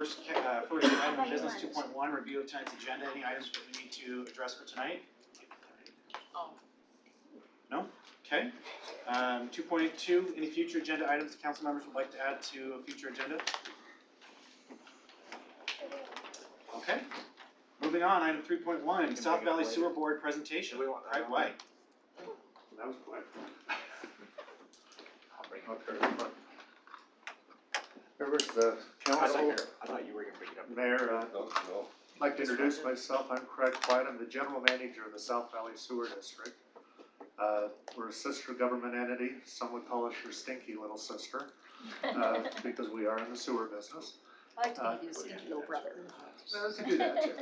First item of business 2.1, review of tonight's agenda. Any items that we need to address for tonight? Oh. No? Okay. 2.2, any future agenda items the council members would like to add to a future agenda? Okay. Moving on, item 3.1, South Valley Sewer Board presentation. Craig White. That was quick. I'll bring Up here in front. Members of the council, I thought you were going to bring it up. Mayor, I'd like to introduce myself. I'm Craig White. I'm the general manager of the South Valley Sewer District. We're a sister government entity. Some would call us your stinky little sister because we are in the sewer business. I like to think of you as stinky little brother. That's a good answer.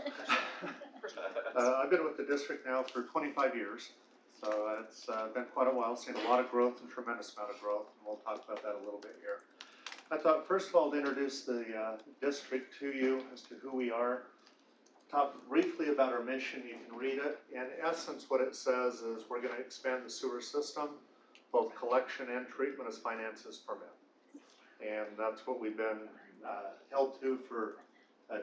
I've been with the district now for 25 years, so it's been quite a while. Seen a lot of growth and tremendous amount of growth, and we'll talk about that a little bit here. I thought first of all to introduce the district to you as to who we are. Talk briefly about our mission. You can read it. In essence, what it says is we're going to expand the sewer system, both collection and treatment as finances permit. And that's what we've been held to for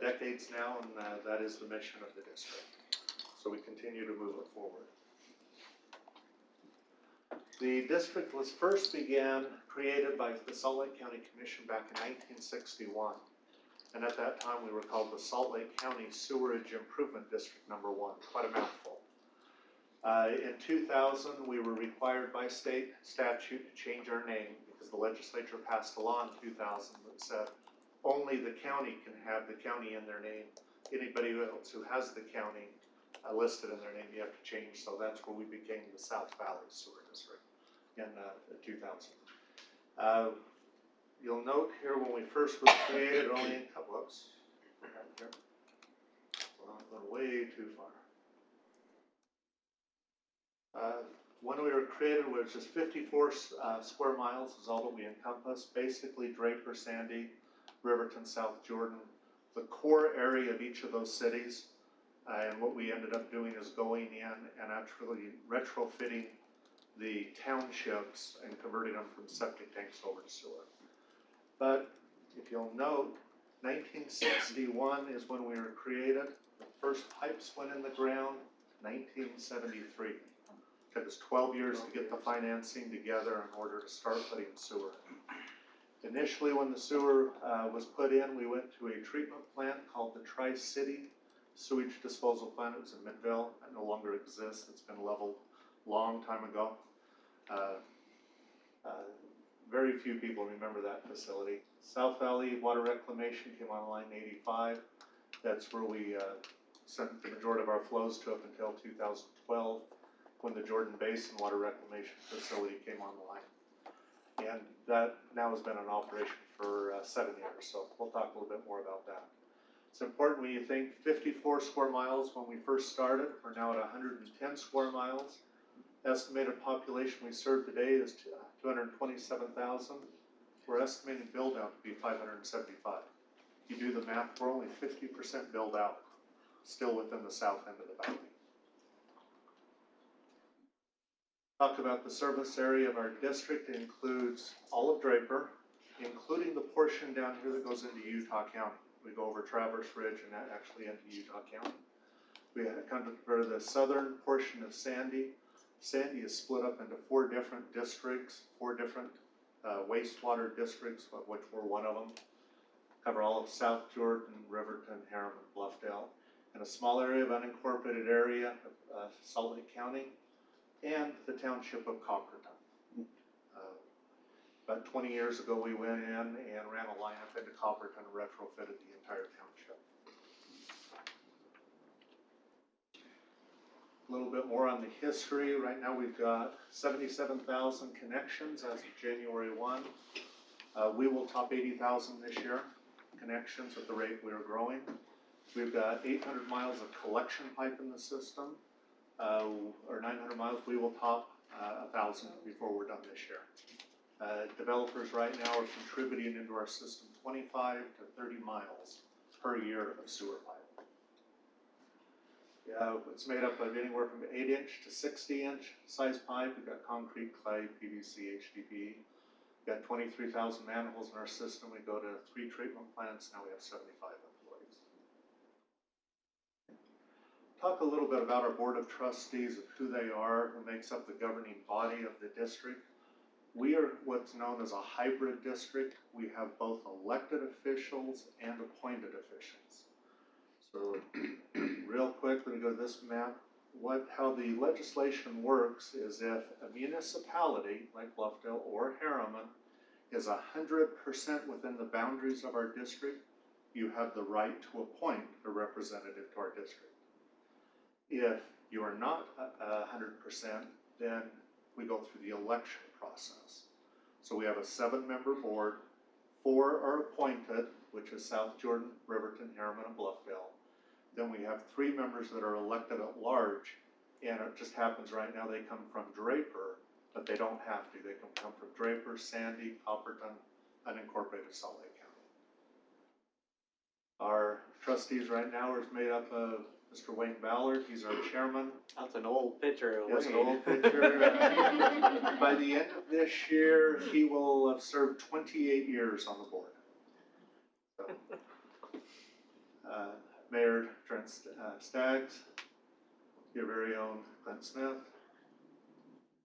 decades now, and that is the mission of the district. So we continue to move it forward. The district was first created by the Salt Lake County Commission back in 1961. And at that time we were called the Salt Lake County Sewerage Improvement District number 1, quite a mouthful. In 2000 we were required by state statute to change our name because the legislature passed a law in 2000 that said only the county can have the county in their name. Anybody else who has the county listed in their name, you have to change. So that's where we became the South Valley Sewer District in 2000. You'll note here when we first were created, only a couple, whoops, here. Well, I'm going way too far. When we were created, it was just 54 square miles is all that we encompass. Basically Draper, Sandy, Riverton, South Jordan, the core area of each of those cities. And what we ended up doing is going in and actually retrofitting the townships and converting them from septic tanks over to sewer. But if you'll note, 1961 is when we were created. The first pipes went in the ground, 1973. It took us 12 years to get the financing together in order to start putting sewer in. Initially, when the sewer was put in, we went to a treatment plant called the Tri-City Sewage Disposal Plant. It was in Midvale. It no longer exists. It's been leveled a long time ago. Very few people remember that facility. South Valley Water Reclamation came online in '85. That's where we sent the majority of our flows to up until 2012 when the Jordan Basin Water Reclamation Facility came online. And that now has been in operation for 7 years, so we'll talk a little bit more about that. It's important when you think 54 square miles when we first started. We're now at 110 square miles. Estimated population we serve today is 227,000. We're estimating build out to be 575. You do the math, we're only 50% build out, still within the south end of the valley. Talk about the service area of our district. It includes all of Draper, including the portion down here that goes into Utah County. We go over Traverse Ridge and that actually into Utah County. We come to the southern portion of Sandy. Sandy is split up into 4 different districts, 4 different wastewater districts, of which we're one of them. Cover all of South Jordan, Riverton, Harriman, Bluffdale, and a small area of unincorporated area of Salt Lake County, and the township of Copperton. About 20 years ago, we went in and ran a line up into Copperton and retrofitted the entire township. A little bit more on the history. Right now we've got 77,000 connections as of January 1. We will top 80,000 this year, connections at the rate we are growing. We've got 800 miles of collection pipe in the system, or 900 miles. We will top 1,000 before we're done this year. Developers right now are contributing into our system 25 to 30 miles per year of sewer pipe. It's made up of anywhere from 8-inch to 60-inch size pipe. We've got concrete, clay, PVC, HDPE. got 23,000 manholes in our system. We go to 3 treatment plants. Now we have 75 employees. Talk a little bit about our board of trustees, of who they are, who makes up the governing body of the district. We are what's known as a hybrid district. We have both elected officials and appointed officials. So real quick, let me go to this map. How the legislation works is if a municipality like Bluffdale or Harriman is 100% within the boundaries of our district, you have the right to appoint a representative to our district. If you are not 100%, then we go through the election process. So we have a 7-member board. 4 are appointed, which is South Jordan, Riverton, Harriman, and Bluffdale. Then we have 3 members that are elected at large, and it just happens right now they come from Draper, but they don't have to. They can come from Draper, Sandy, Copperton, unincorporated Salt Lake County. Our trustees right now are made up of Mr. Wayne Ballard. He's our chairman. That's an old picture of Yes, an Wayne. old picture. By the end of this year, he will have served 28 years on the board. So, Mayor Trent Staggs, your very own Clint Smith,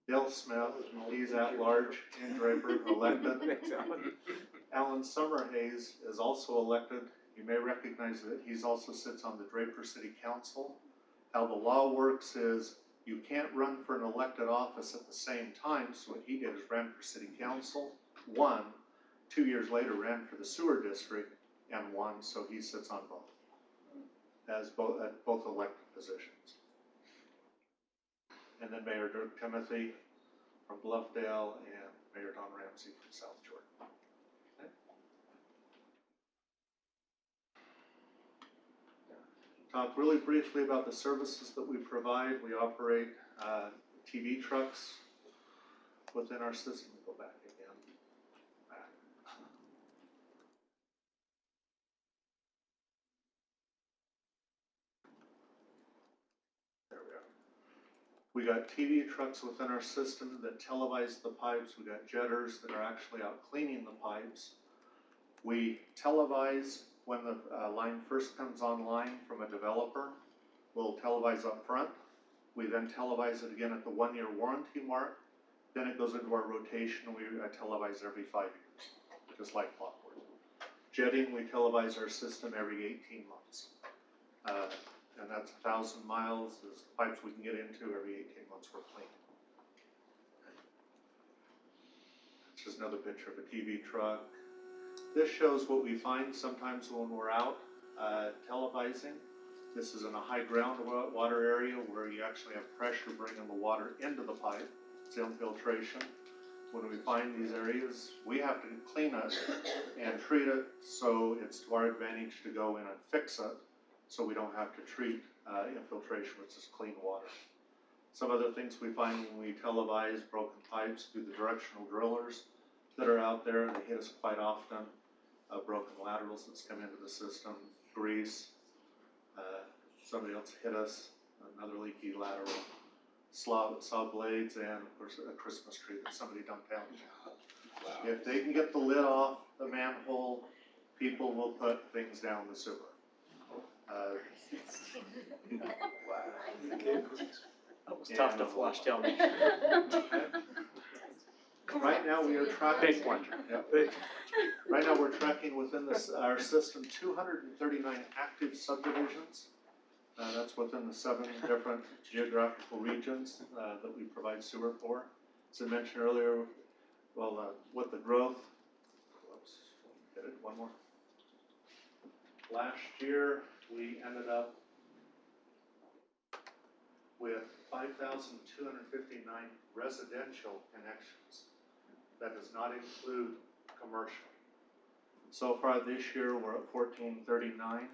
Dale Smith, he's at large in Draper, elected. Alan Summerhays is also elected. You may recognize that he's also sits on the Draper City Council. How the law works is you can't run for an elected office at the same time, so what he did is ran for city council, won, 2 years later ran for the sewer district and won, so he sits on both, as both elected positions. And then Mayor Dirk Timothy from Bluffdale and Mayor Don Ramsey from South Jordan. Okay. Talk really briefly about the services that we provide. We operate TV trucks within our system. Go back again. Back. There we are. We got TV trucks within our system that televise the pipes. We got jetters that are actually out cleaning the pipes. We televise when the line first comes online from a developer. We'll televise up front. We then televise it again at the 1-year warranty mark. Then it goes into our rotation and we televise every 5 years, just like clockwork. Jetting, we televise our system every 18 months. And that's 1,000 miles is the pipes we can get into every 18 months we're cleaning. It's just another picture of a TV truck. This shows what we find sometimes when we're out televising. This is in a high groundwater area where you actually have pressure bringing the water into the pipe. It's infiltration. When we find these areas, we have to clean it and treat it, so it's to our advantage to go in and fix it, so we don't have to treat infiltration with just clean water. Some other things we find when we televise broken pipes through the directional drillers that are out there, they hit us quite often. Broken laterals that's come into the system, grease, somebody else hit us, another leaky lateral, saw blades, and of course a Christmas tree that somebody dumped down. Wow. If they can get the lid off the manhole, people will put things down the sewer. That was tough to flush down. Right now we are tracking. Big one. Yeah. Right now we're tracking within our system 239 active subdivisions. That's within the 7 different geographical regions that we provide sewer for. As I mentioned earlier, well, with the growth, whoops, get it, one more. Last year we ended up with 5,259 residential connections. That does not include commercial. So far this year, we're at 1,439.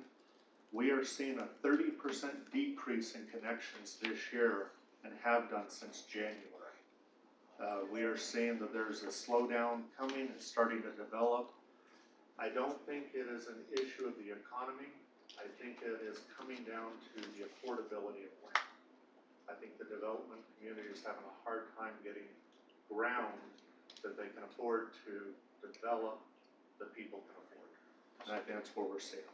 We are seeing a 30% decrease in connections this year and have done since January. We are seeing that there's a slowdown coming. It's starting to develop. I don't think it is an issue of the economy. I think it is coming down to the affordability of land. I think the development community is having a hard time getting ground that they can afford to develop, the people can afford. And I think that's where we're seeing it.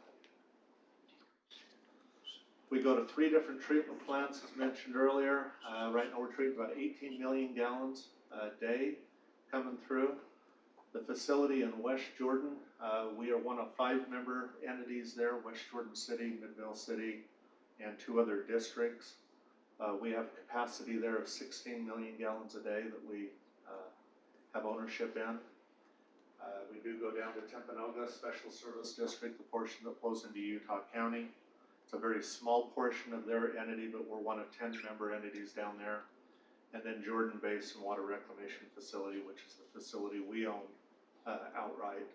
We go to 3 different treatment plants, as mentioned earlier. Right now we're treating about 18 million gallons a day coming through. The facility in West Jordan, we are one of 5 member entities there, West Jordan City, Midvale City, and 2 other districts. We have capacity there of 16 million gallons a day that we have ownership in. We do go down to Timpanogos Special Service District, the portion that flows into Utah County. It's a very small portion of their entity, but we're one of 10 member entities down there. And then Jordan Basin Water Reclamation Facility, which is the facility we own outright.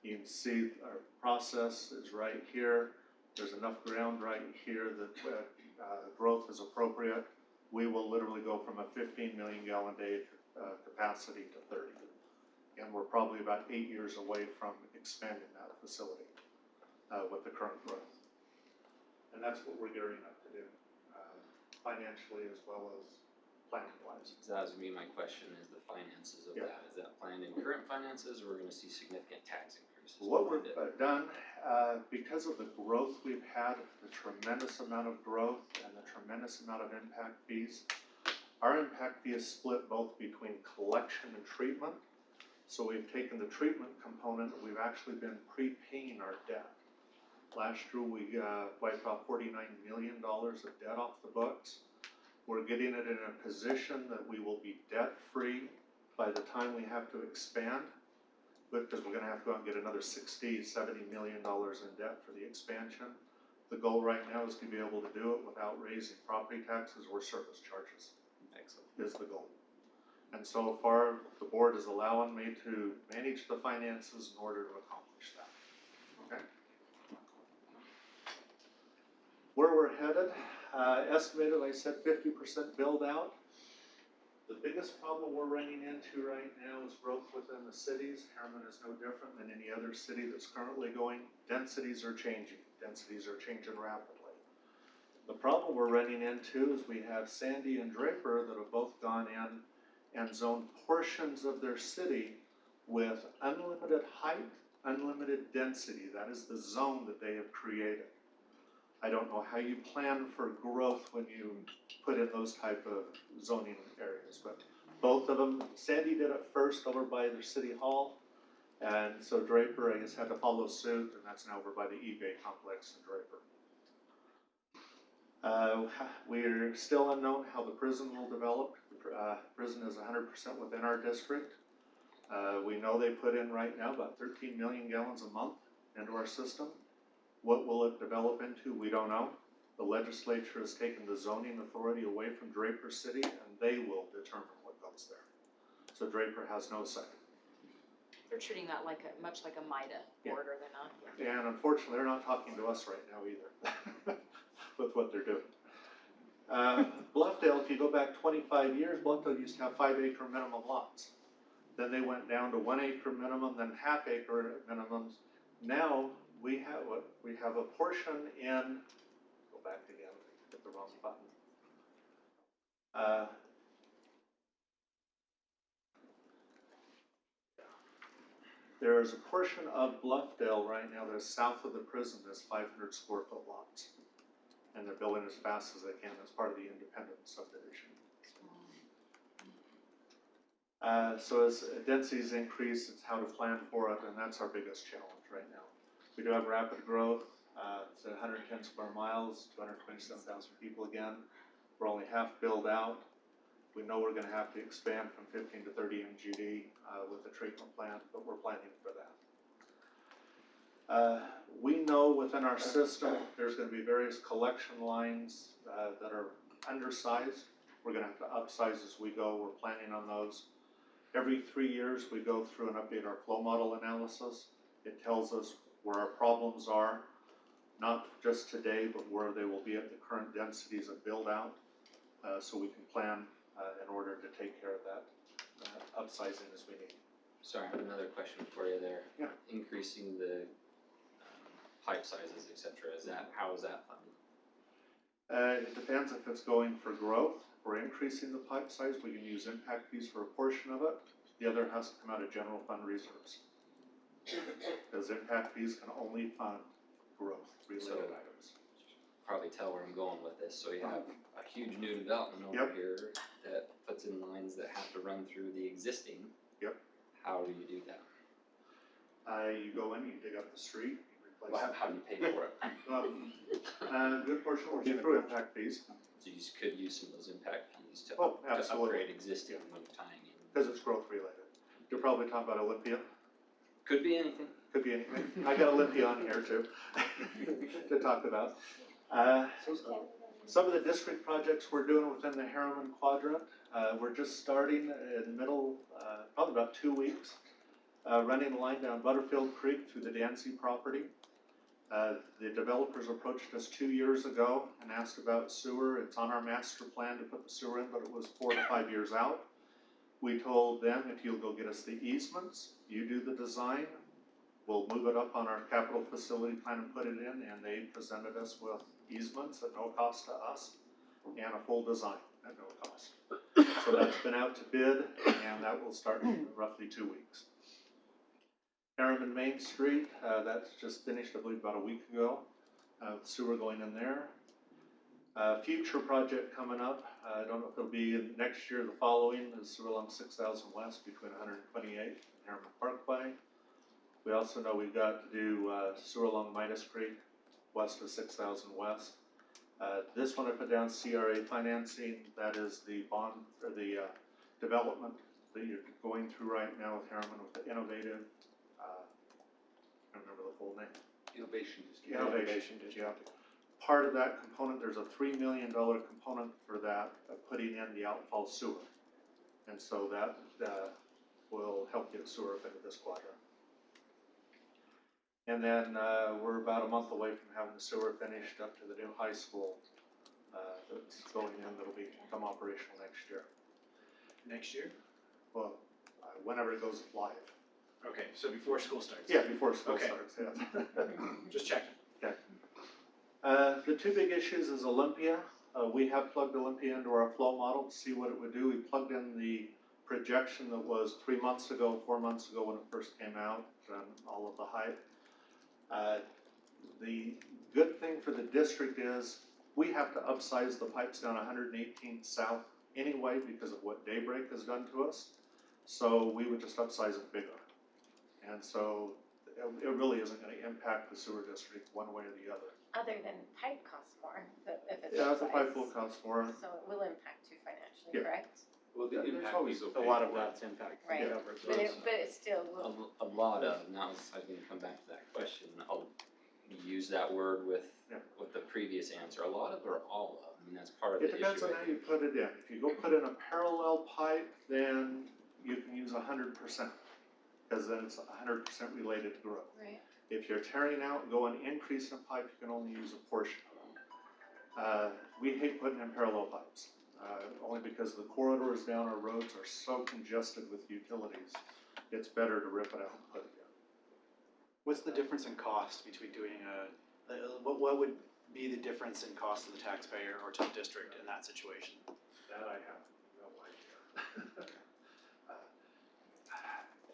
You can see our process is right here. There's enough ground right here that growth is appropriate. We will literally go from a 15 million gallon day capacity to 30. And we're probably about 8 years away from expanding that facility with the current growth. And that's what we're gearing up to do, financially as well as planning wise. So that was gonna be my question, is the finances of Yeah. that, is that planned in current finances, or we're gonna see significant tax increases? What we've behind it? done, because of the growth we've had, the tremendous amount of growth and the tremendous amount of impact fees, our impact fee is split both between collection and treatment. So we've taken the treatment component, we've actually been prepaying our debt. Last year we wiped off $49 million of debt off the books. We're getting it in a position that we will be debt-free by the time we have to expand, because we're gonna have to go out and get another $60, $70 million in debt for the expansion. The goal right now is to be able to do it without raising property taxes or service charges. Excellent. Is the goal. And so far, the board is allowing me to manage the finances in order to accomplish that. Okay? Where we're headed, estimated, like I said, 50% build out. The biggest problem we're running into right now is growth within the cities. Harriman is no different than any other city that's currently going. Densities are changing. Densities are changing rapidly. The problem we're running into is we have Sandy and Draper that have both gone in and zoned portions of their city with unlimited height, unlimited density. That is the zone that they have created. I don't know how you plan for growth when you put in those type of zoning areas, but both of them, Sandy did it first over by their city hall, and so Draper, I guess, had to follow suit, and that's now over by the eBay complex in Draper. We're still unknown how the prison will develop. Prison is 100% within our district. We know they put in right now about 13 million gallons a month into our system. What will it develop into? We don't know. The legislature has taken the zoning authority away from Draper City, and they will determine what goes there. So Draper has no say. They're treating that like much like a MIDA Yeah. order, they're not. And unfortunately, they're not talking to us right now either with what they're doing. Bluffdale, if you go back 25 years, Bluffdale used to have 5 acre minimum lots. Then they went down to 1 acre minimum, then half acre minimums. Now we have a portion in, go back again, hit the wrong button. There is a portion of Bluffdale right now that is south of the prison that's 500 square foot lots. And they're building as fast as they can. That's part of the independent subdivision. So as densities increase, it's how to plan for it, and that's our biggest challenge right now. We do have rapid growth. It's at 110 square miles, 227,000 people again. We're only half built out. We know we're gonna have to expand from 15 to 30 MGD with the treatment plant, but we're planning for that. We know within our system, there's gonna be various collection lines that are undersized. We're gonna have to upsize as we go. We're planning on those. Every 3 years, we go through and update our flow model analysis. It tells us where our problems are, not just today, but where they will be at the current densities of build out, so we can plan in order to take care of that upsizing as we need. Sorry, I have another question for you there. Yeah. Increasing the pipe sizes, et cetera, how is that funded? It depends if it's going for growth. If we're increasing the pipe size, we can use impact fees for a portion of it. The other has to come out of general fund reserves. Because impact fees can only fund growth-related So- items. Probably tell where I'm going with this, so you have a huge new development over Yep. here that puts in lines that have to run through the existing. Yep. How do you do that? You go in, you dig up the street, you replace Well, it. how do you pay for it? A good portion will be through impact fees, So you could use some of those impact fees to Oh, absolutely. upgrade existing when you're tying in. because it's growth-related. You're probably talking about Olympia. Could be anything. Could be anything. I got Olympia on here too, to talk about. Some of the district projects we're doing within the Harriman Quadrant, we're just starting in the middle, probably about 2 weeks, running a line down Butterfield Creek through the Dancy property. The developers approached us 2 years ago and asked about sewer. It's on our master plan to put the sewer in, but it was 4 to 5 years out. We told them, if you'll go get us the easements, you do the design, we'll move it up on our capital facility plan and put it in, and they presented us with easements at no cost to us and a full design at no cost. So that's been out to bid, and that will start in roughly 2 weeks. Harriman Main Street, that's just finished, I believe, about a week ago. Sewer going in there. Future project coming up, I don't know if it'll be next year or the following, is sewer along 6000 West between 128 and Harriman Parkway. We also know we've got to do sewer along Midas Creek, west of 6000 West. This one I put down CRA financing, that is the bond, or the development that you're going through right now with Harriman with the innovative, I don't remember the full name. Innovation District. Innovation, yeah. Part of that component, there's a $3 million component for that, putting in the outfall sewer. And so that will help get sewer up into this quadrant. And then we're about a month away from having the sewer finished up to the new high school that's going in, that'll become operational next year. Next year? Well, whenever it goes live. Okay, so before school starts? Yeah, before school Okay. starts, yeah. Just checking. The two big issues is Olympia. We have plugged Olympia into our flow model to see what it would do. We plugged in the projection that was 3 months ago, 4 months ago when it first came out, all of the hype. The good thing for the district is we have to upsize the pipes down 118th South anyway because of what Daybreak has done to us. So we would just upsize it bigger. And so it really isn't going to impact the sewer district one way or the other. Other than pipe costs more, but if it's Yeah, the pipe will upsized. cost more. So it will impact you financially, Yeah. correct? Well, the There's impact always fees will A pay lot of for it. that's impact Right. fee covered. But it still will. A lot of, now I was gonna come back to that question, I'll use that word with the previous answer, a lot of or all of, I mean, that's part of the It issue. depends on I how think. you put it in. If you go put in a parallel pipe, then you can use 100%, because then it's 100% related to growth. Right. If you're tearing out and going increase in pipe, you can only use a portion. We hate putting in parallel pipes, only because the corridors down our roads are so congested with utilities. It's better to rip it out and put it in. What's the difference in cost between doing what would be the difference in cost to the taxpayer or to the district in that situation? That I have no idea.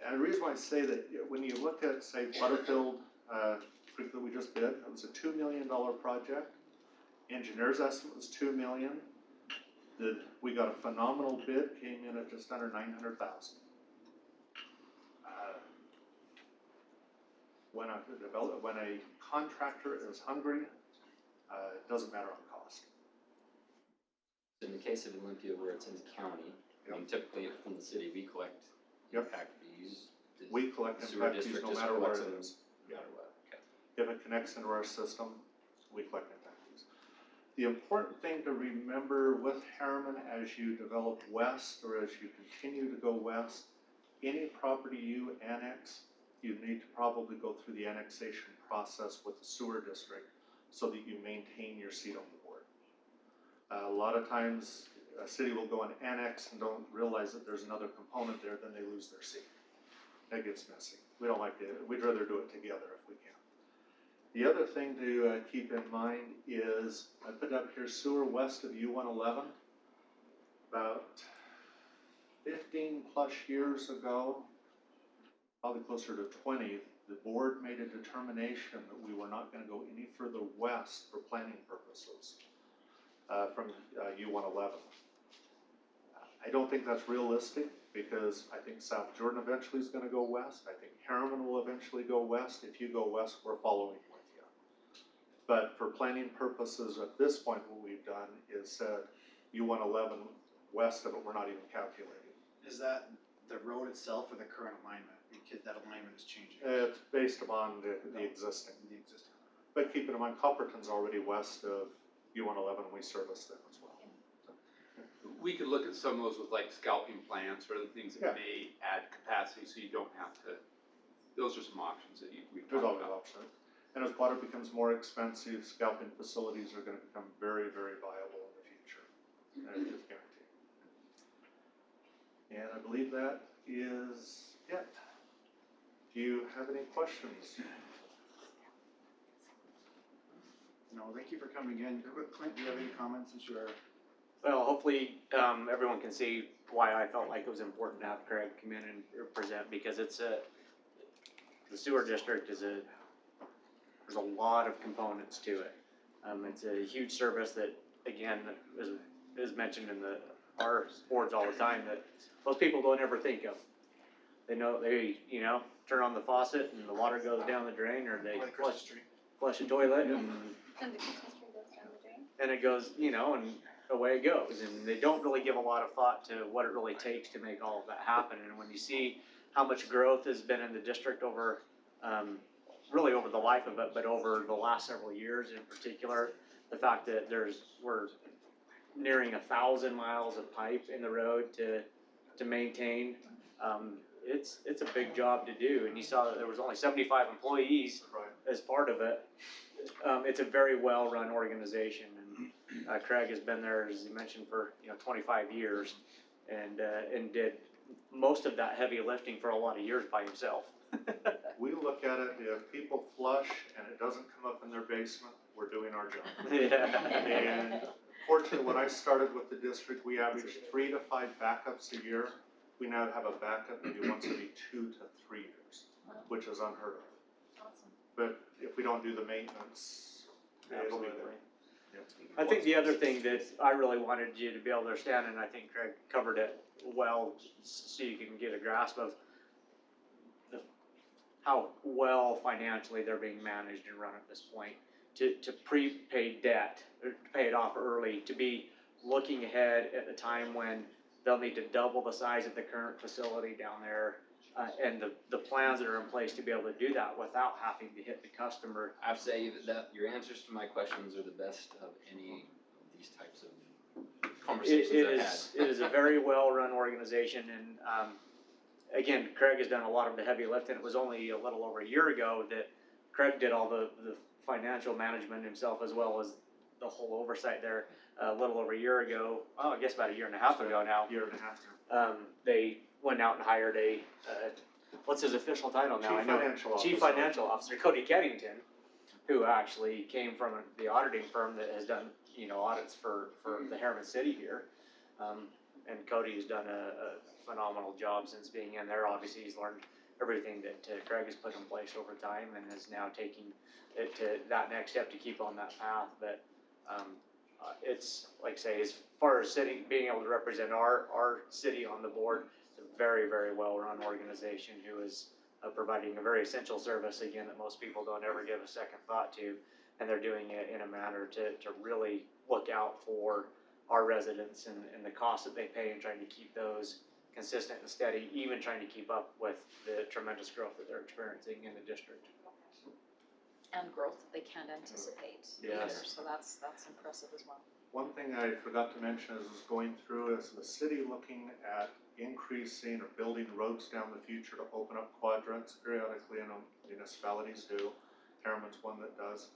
And the reason why I say that, when you look at, say, Butterfield Creek that we just did, it was a $2 million project. Engineer's estimate was $2 million. We got a phenomenal bid, came in at just under $900,000. When a contractor is hungry, it doesn't matter on cost. In the case of Olympia where it's in the county, I mean, typically from the city, we collect Yep. impact fees. The We collect sewer impact fees district no just matter where collects it them is. No matter what, okay. If it connects into our system, we collect impact fees. The important thing to remember with Harriman as you develop west or as you continue to go west, any property you annex, you need to probably go through the annexation process with the sewer district so that you maintain your seat on the board. A lot of times a city will go and annex and don't realize that there's another component there, then they lose their seat. That gets messy. We don't like it. We'd rather do it together if we can. The other thing to keep in mind is, I put up here sewer west of U111, about 15+ years ago, probably closer to 20, the board made a determination that we were not gonna go any further west for planning purposes, from U-111. I don't think that's realistic, because I think South Jordan eventually is gonna go west. I think Harriman will eventually go west. If you go west, we're following with you. But for planning purposes, at this point, what we've done is said U-111 west of it, we're not even calculating. Is that the road itself or the current alignment? Because that alignment is changing. It's based upon the existing. The existing. But keep in mind, Copperton's already west of U-111, we service them as well. We could look at some of those with like scalping plants or other things Yeah. that may add capacity, so you don't have to, those are some options that we've There's talked always about. options. And as water becomes more expensive, scalping facilities are gonna become very, very viable in the future. I just guarantee. And I believe that is it. Do you have any questions? No, thank you for coming in. Clint, do you have any comments since you are? Well, hopefully, everyone can see why I felt like it was important to have Craig come in and present, because it's the sewer district there's a lot of components to it. It's a huge service that, again, is mentioned in our boards all the time, that most people don't ever think of. They turn on the faucet and the water goes down the drain, or they flush a toilet and And the Christmas tree goes down the drain. and it goes, and away it goes. And they don't really give a lot of thought to what it really takes to make all of that happen. And when you see how much growth has been in the district over, really over the life of it, but over the last several years in particular, the fact that we're nearing 1,000 miles of pipe in the road to maintain, it's a big job to do. And you saw that there was only 75 employees Right. as part of it. It's a very well-run organization, and Craig has been there, as you mentioned, for 25 years, and did most of that heavy lifting for a lot of years by himself. We look at it, if people flush and it doesn't come up in their basement, we're doing our job. Yeah. And fortunately, when I started with the district, we averaged 3 to 5 backups a year. We now have a backup maybe once every 2 to 3 years, which is unheard of. Awesome. But if we don't do the maintenance, it'll be there. I think the other thing that I really wanted you to be able to understand, and I think Craig covered it well, so you can get a grasp of how well financially they're being managed and run at this point. To prepay debt, or to pay it off early, to be looking ahead at the time when they'll need to double the size of the current facility down there, and the plans that are in place to be able to do that without having to hit the customer. I have to say that your answers to my questions are the best of any of these types of conversations I've had. It is a very well-run organization, and again, Craig has done a lot of the heavy lifting. It was only a little over a year ago that Craig did all the financial management himself, as well as the whole oversight there. A little over a year ago, I guess about a year and a half ago now, Year and a half. they went out and hired what's his official title now? Chief Financial Officer, Cody Keddington, who actually came from the auditing firm that has done, audits for the Harriman City here. And Cody has done a phenomenal job since being in there. Obviously, he's learned everything that Craig has put in place over time, and is now taking it to that next step to keep on that path. But it's, like I say, as far as being able to represent our city on the board, it's a very, very well-run organization who is providing a very essential service, again, that most people don't ever give a second thought to. And they're doing it in a manner to really look out for our residents and the costs that they pay, and trying to keep those consistent and steady, even trying to keep up with the tremendous growth that they're experiencing in the district. And growth that they can't anticipate either, Yes. so that's impressive as well. One thing I forgot to mention as I was going through is the city looking at increasing or building roads down the future to open up quadrants periodically. I know municipalities do. Harriman's one that does.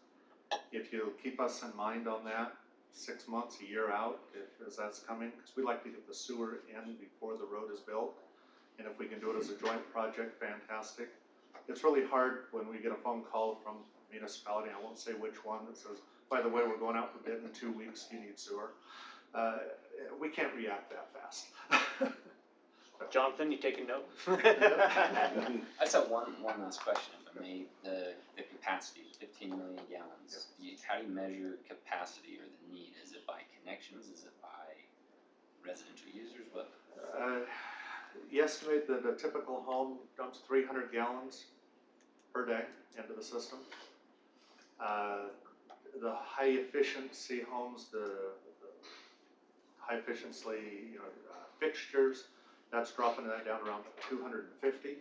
If you keep us in mind on that, 6 months, a year out, as that's coming, because we'd like to get the sewer in before the road is built. And if we can do it as a joint project, fantastic. It's really hard when we get a phone call from a municipality, I won't say which one, that says, by the way, we're going out for bid in 2 weeks, you need sewer. We can't react that fast. Jonathan, you taking note? I just have one last question, if I may. The capacity, 15 million gallons. How do you measure capacity or the need? Is it by connections? Is it by residential users? What? You estimate that a typical home dumps 300 gallons per day into the system. The high efficiency homes, the high efficiency, fixtures, that's dropping that down around 250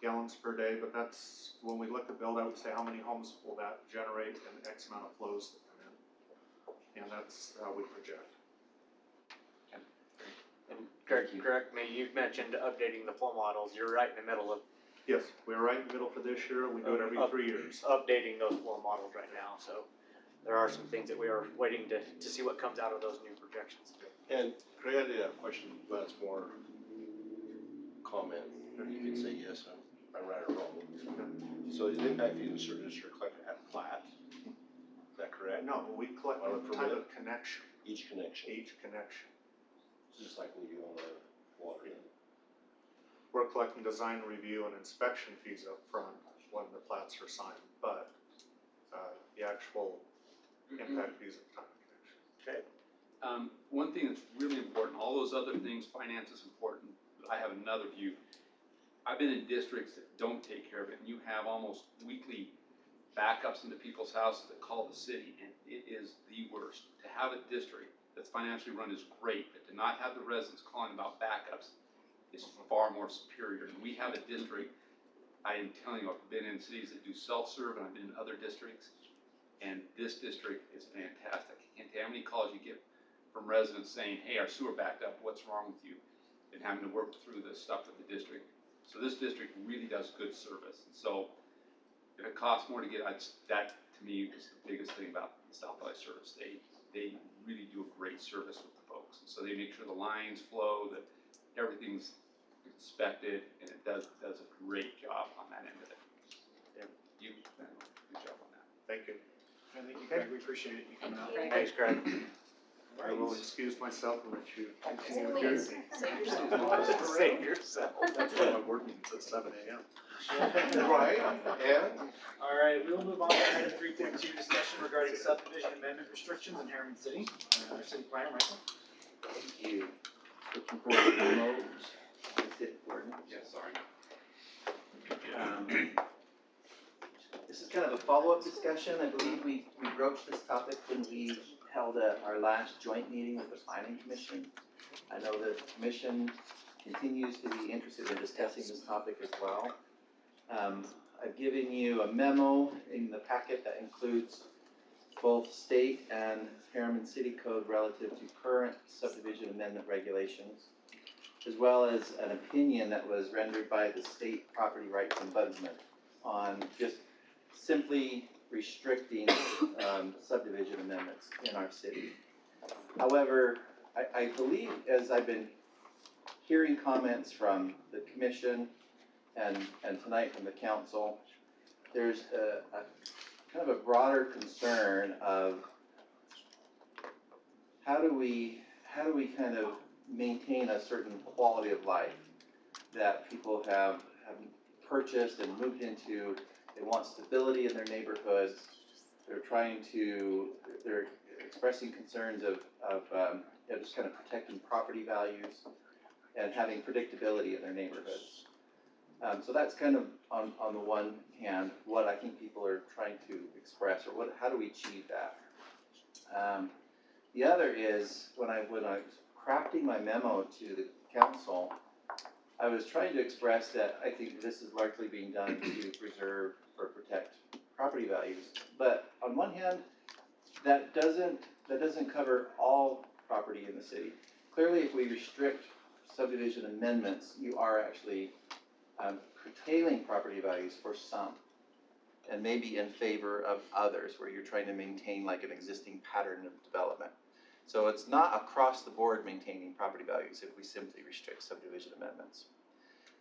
gallons per day. But that's when we look at build out, we say how many homes will that generate and X amount of flows that come in, and that's how we project. And correct me, you've mentioned updating the flow models, you're right in the middle of Yes, we're right in the middle for this year. We do it every 3 years. updating those flow models right now, so there are some things that we are waiting to see what comes out of those new projections. And Craig, I did have a question, but it's more comment, or you could say yes, I'm right or wrong. So the impact fees and services are collected at plat, is that correct? No, we collect On a the type permit? of connection, Each connection, each connection. just like we do on the water. We're collecting design review and inspection fees up front when the plats are signed, but the actual impact fees at the time of connection. One thing that's really important, all those other things, finance is important, but I have another view. I've been in districts that don't take care of it, and you have almost weekly backups into people's houses that call the city, and it is the worst. To have a district that's financially run is great, but to not have the residents calling about backups is far more superior. And we have a district, I am telling you, I've been in cities that do self-serve, and I've been in other districts, and this district is fantastic. I can't tell you how many calls you get from residents saying, hey, our sewer backed up, what's wrong with you? And having to work through the stuff with the district. So this district really does good service. And so if it costs more to get, that to me is the biggest thing about the South Valley Service. They really do a great service with the folks. And so they make sure the lines flow, that everything's inspected, and it does a great job on that end of it. Yeah. Good job on that. Thank you. Thank you, Craig, we appreciate you coming out. Thanks, Craig. I will excuse myself and let you continue with Please, your. save yourself. Save yourself. That's why my board meeting's at 7 a.m. Right, and All right, we will move on to item 3.2, discussion regarding subdivision amendment restrictions in Harriman City. Our city planner, Michael. Thank you. Looking for the memos. That's it, Gordon. Yeah, sorry. This is kind of a follow-up discussion. I believe we broached this topic when we held our last joint meeting with the planning commission. I know the commission continues to be interested in discussing this topic as well. I've given you a memo in the packet that includes both state and Harriman City Code relative to current subdivision amendment regulations, as well as an opinion that was rendered by the State Property Rights Ombudsman on just simply restricting subdivision amendments in our city. However, I believe, as I've been hearing comments from the commission and tonight from the council, there's a kind of a broader concern of how do we kind of maintain a certain quality of life that people have purchased and moved into. They want stability in their neighborhoods. They're expressing concerns of just kind of protecting property values and having predictability in their neighborhoods. So that's kind of on the one hand what I think people are trying to express, or how do we achieve that? The other is when I was crafting my memo to the council, I was trying to express that I think this is largely being done to preserve or protect property values. But on one hand, that doesn't cover all property in the city. Clearly, if we restrict subdivision amendments, you are actually curtailing property values for some, and maybe in favor of others, where you're trying to maintain like an existing pattern of development. So it's not across the board maintaining property values if we simply restrict subdivision amendments.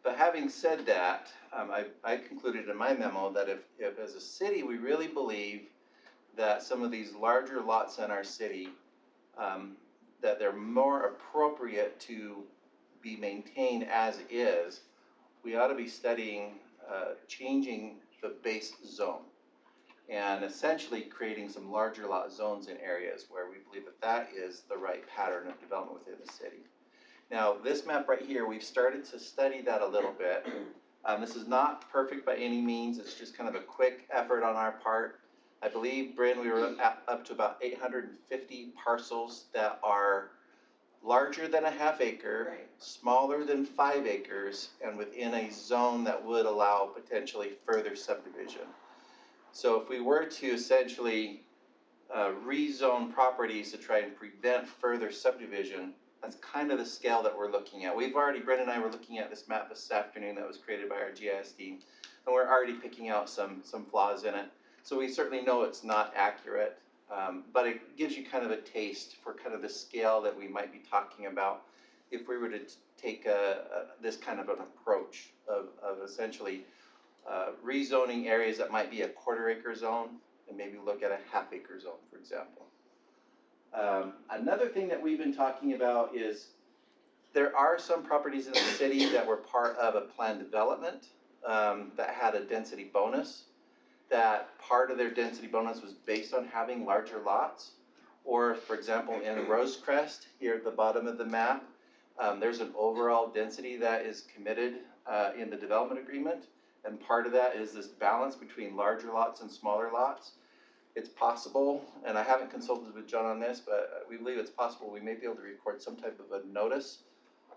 But having said that, I concluded in my memo that if as a city we really believe that some of these larger lots in our city, that they're more appropriate to be maintained as is, we ought to be studying, changing the base zone. And essentially creating some larger lot zones in areas where we believe that that is the right pattern of development within the city. Now, this map right here, we've started to study that a little bit. This is not perfect by any means, it's just kind of a quick effort on our part. I believe, Bryn, we were up to about 850 parcels that are larger than a half acre, smaller than 5 acres, and within a zone that would allow potentially further subdivision. So if we were to essentially rezone properties to try and prevent further subdivision, that's kind of the scale that we're looking at. Brent and I were looking at this map this afternoon that was created by our GIS team, and we're already picking out some flaws in it. So we certainly know it's not accurate, but it gives you kind of a taste for kind of the scale that we might be talking about if we were to take this kind of an approach of essentially rezoning areas that might be a 1/4 acre zone and maybe look at a 1/2 acre zone, for example. Another thing that we've been talking about is there are some properties in the city that were part of a planned development that had a density bonus. That part of their density bonus was based on having larger lots. Or, for example, in Rosecrest, here at the bottom of the map, there's an overall density that is committed in the development agreement. And part of that is this balance between larger lots and smaller lots. It's possible, and I haven't consulted with John on this, but we believe it's possible we may be able to record some type of a notice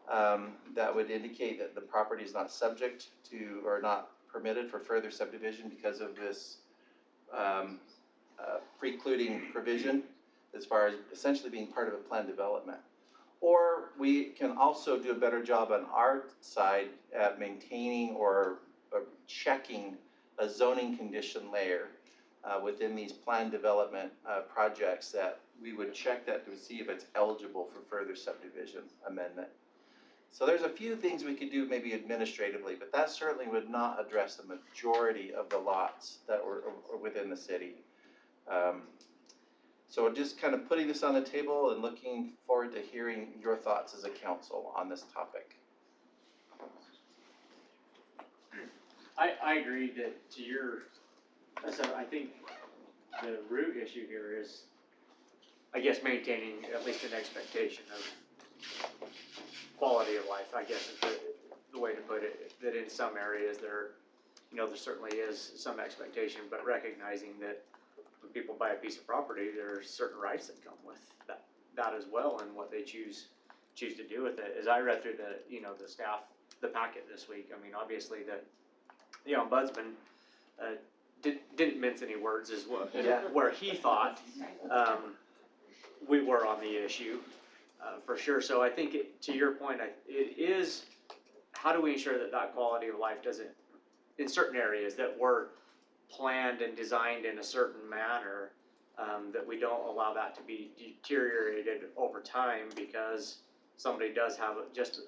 that would indicate that the property is not subject to or not permitted for further subdivision because of this precluding provision as far as essentially being part of a planned development. Or we can also do a better job on our side at maintaining or checking a zoning condition layer within these planned development projects that we would check that to see if it's eligible for further subdivision amendment. So there's a few things we could do maybe administratively, but that certainly would not address the majority of the lots that were within the city. So just kind of putting this on the table and looking forward to hearing your thoughts as a council on this topic. I agree that to your, so I think the root issue here is, I guess, maintaining at least an expectation of quality of life, I guess is the way to put it. That in some areas there certainly is some expectation, but recognizing that when people buy a piece of property, there's certain rights that come with that as well, and what they choose to do with it. As I read through the packet this week, I mean, obviously the ombudsman didn't mince any words as well, where he thought we were on the issue for sure. So I think to your point, it is, how do we ensure that quality of life doesn't, in certain areas that were planned and designed in a certain manner, that we don't allow that to be deteriorated over time because somebody does have just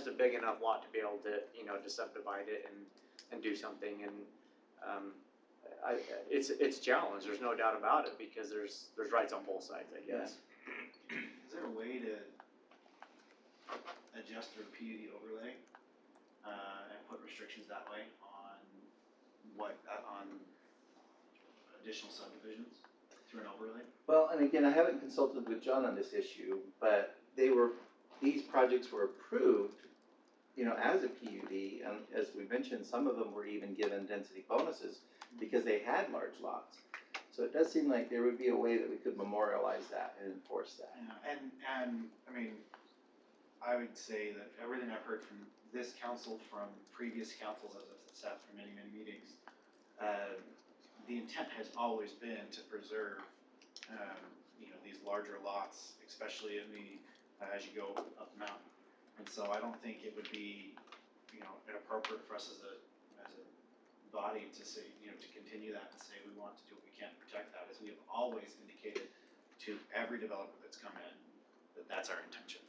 a big enough lot to be able to to subdivide it and do something. And it's a challenge. There's no doubt about it because there's rights on both sides, I guess. Is there a way to adjust the PUD overlay and put restrictions that way on additional subdivisions through an overlay? Well, and again, I haven't consulted with John on this issue, but these projects were approved, as a PUD, and as we mentioned, some of them were even given density bonuses because they had large lots. So it does seem like there would be a way that we could memorialize that and enforce that. Yeah, and I mean, I would say that everything I've heard from this council, from previous councils as I've sat through many moetings, the intent has always been to preserve, these larger lots, especially as you go up the mountain. And so I don't think it would be, inappropriate for us as a body to say, to continue that and say we want to do what we can to protect that, as we have always indicated to every developer that's come in that that's our intention.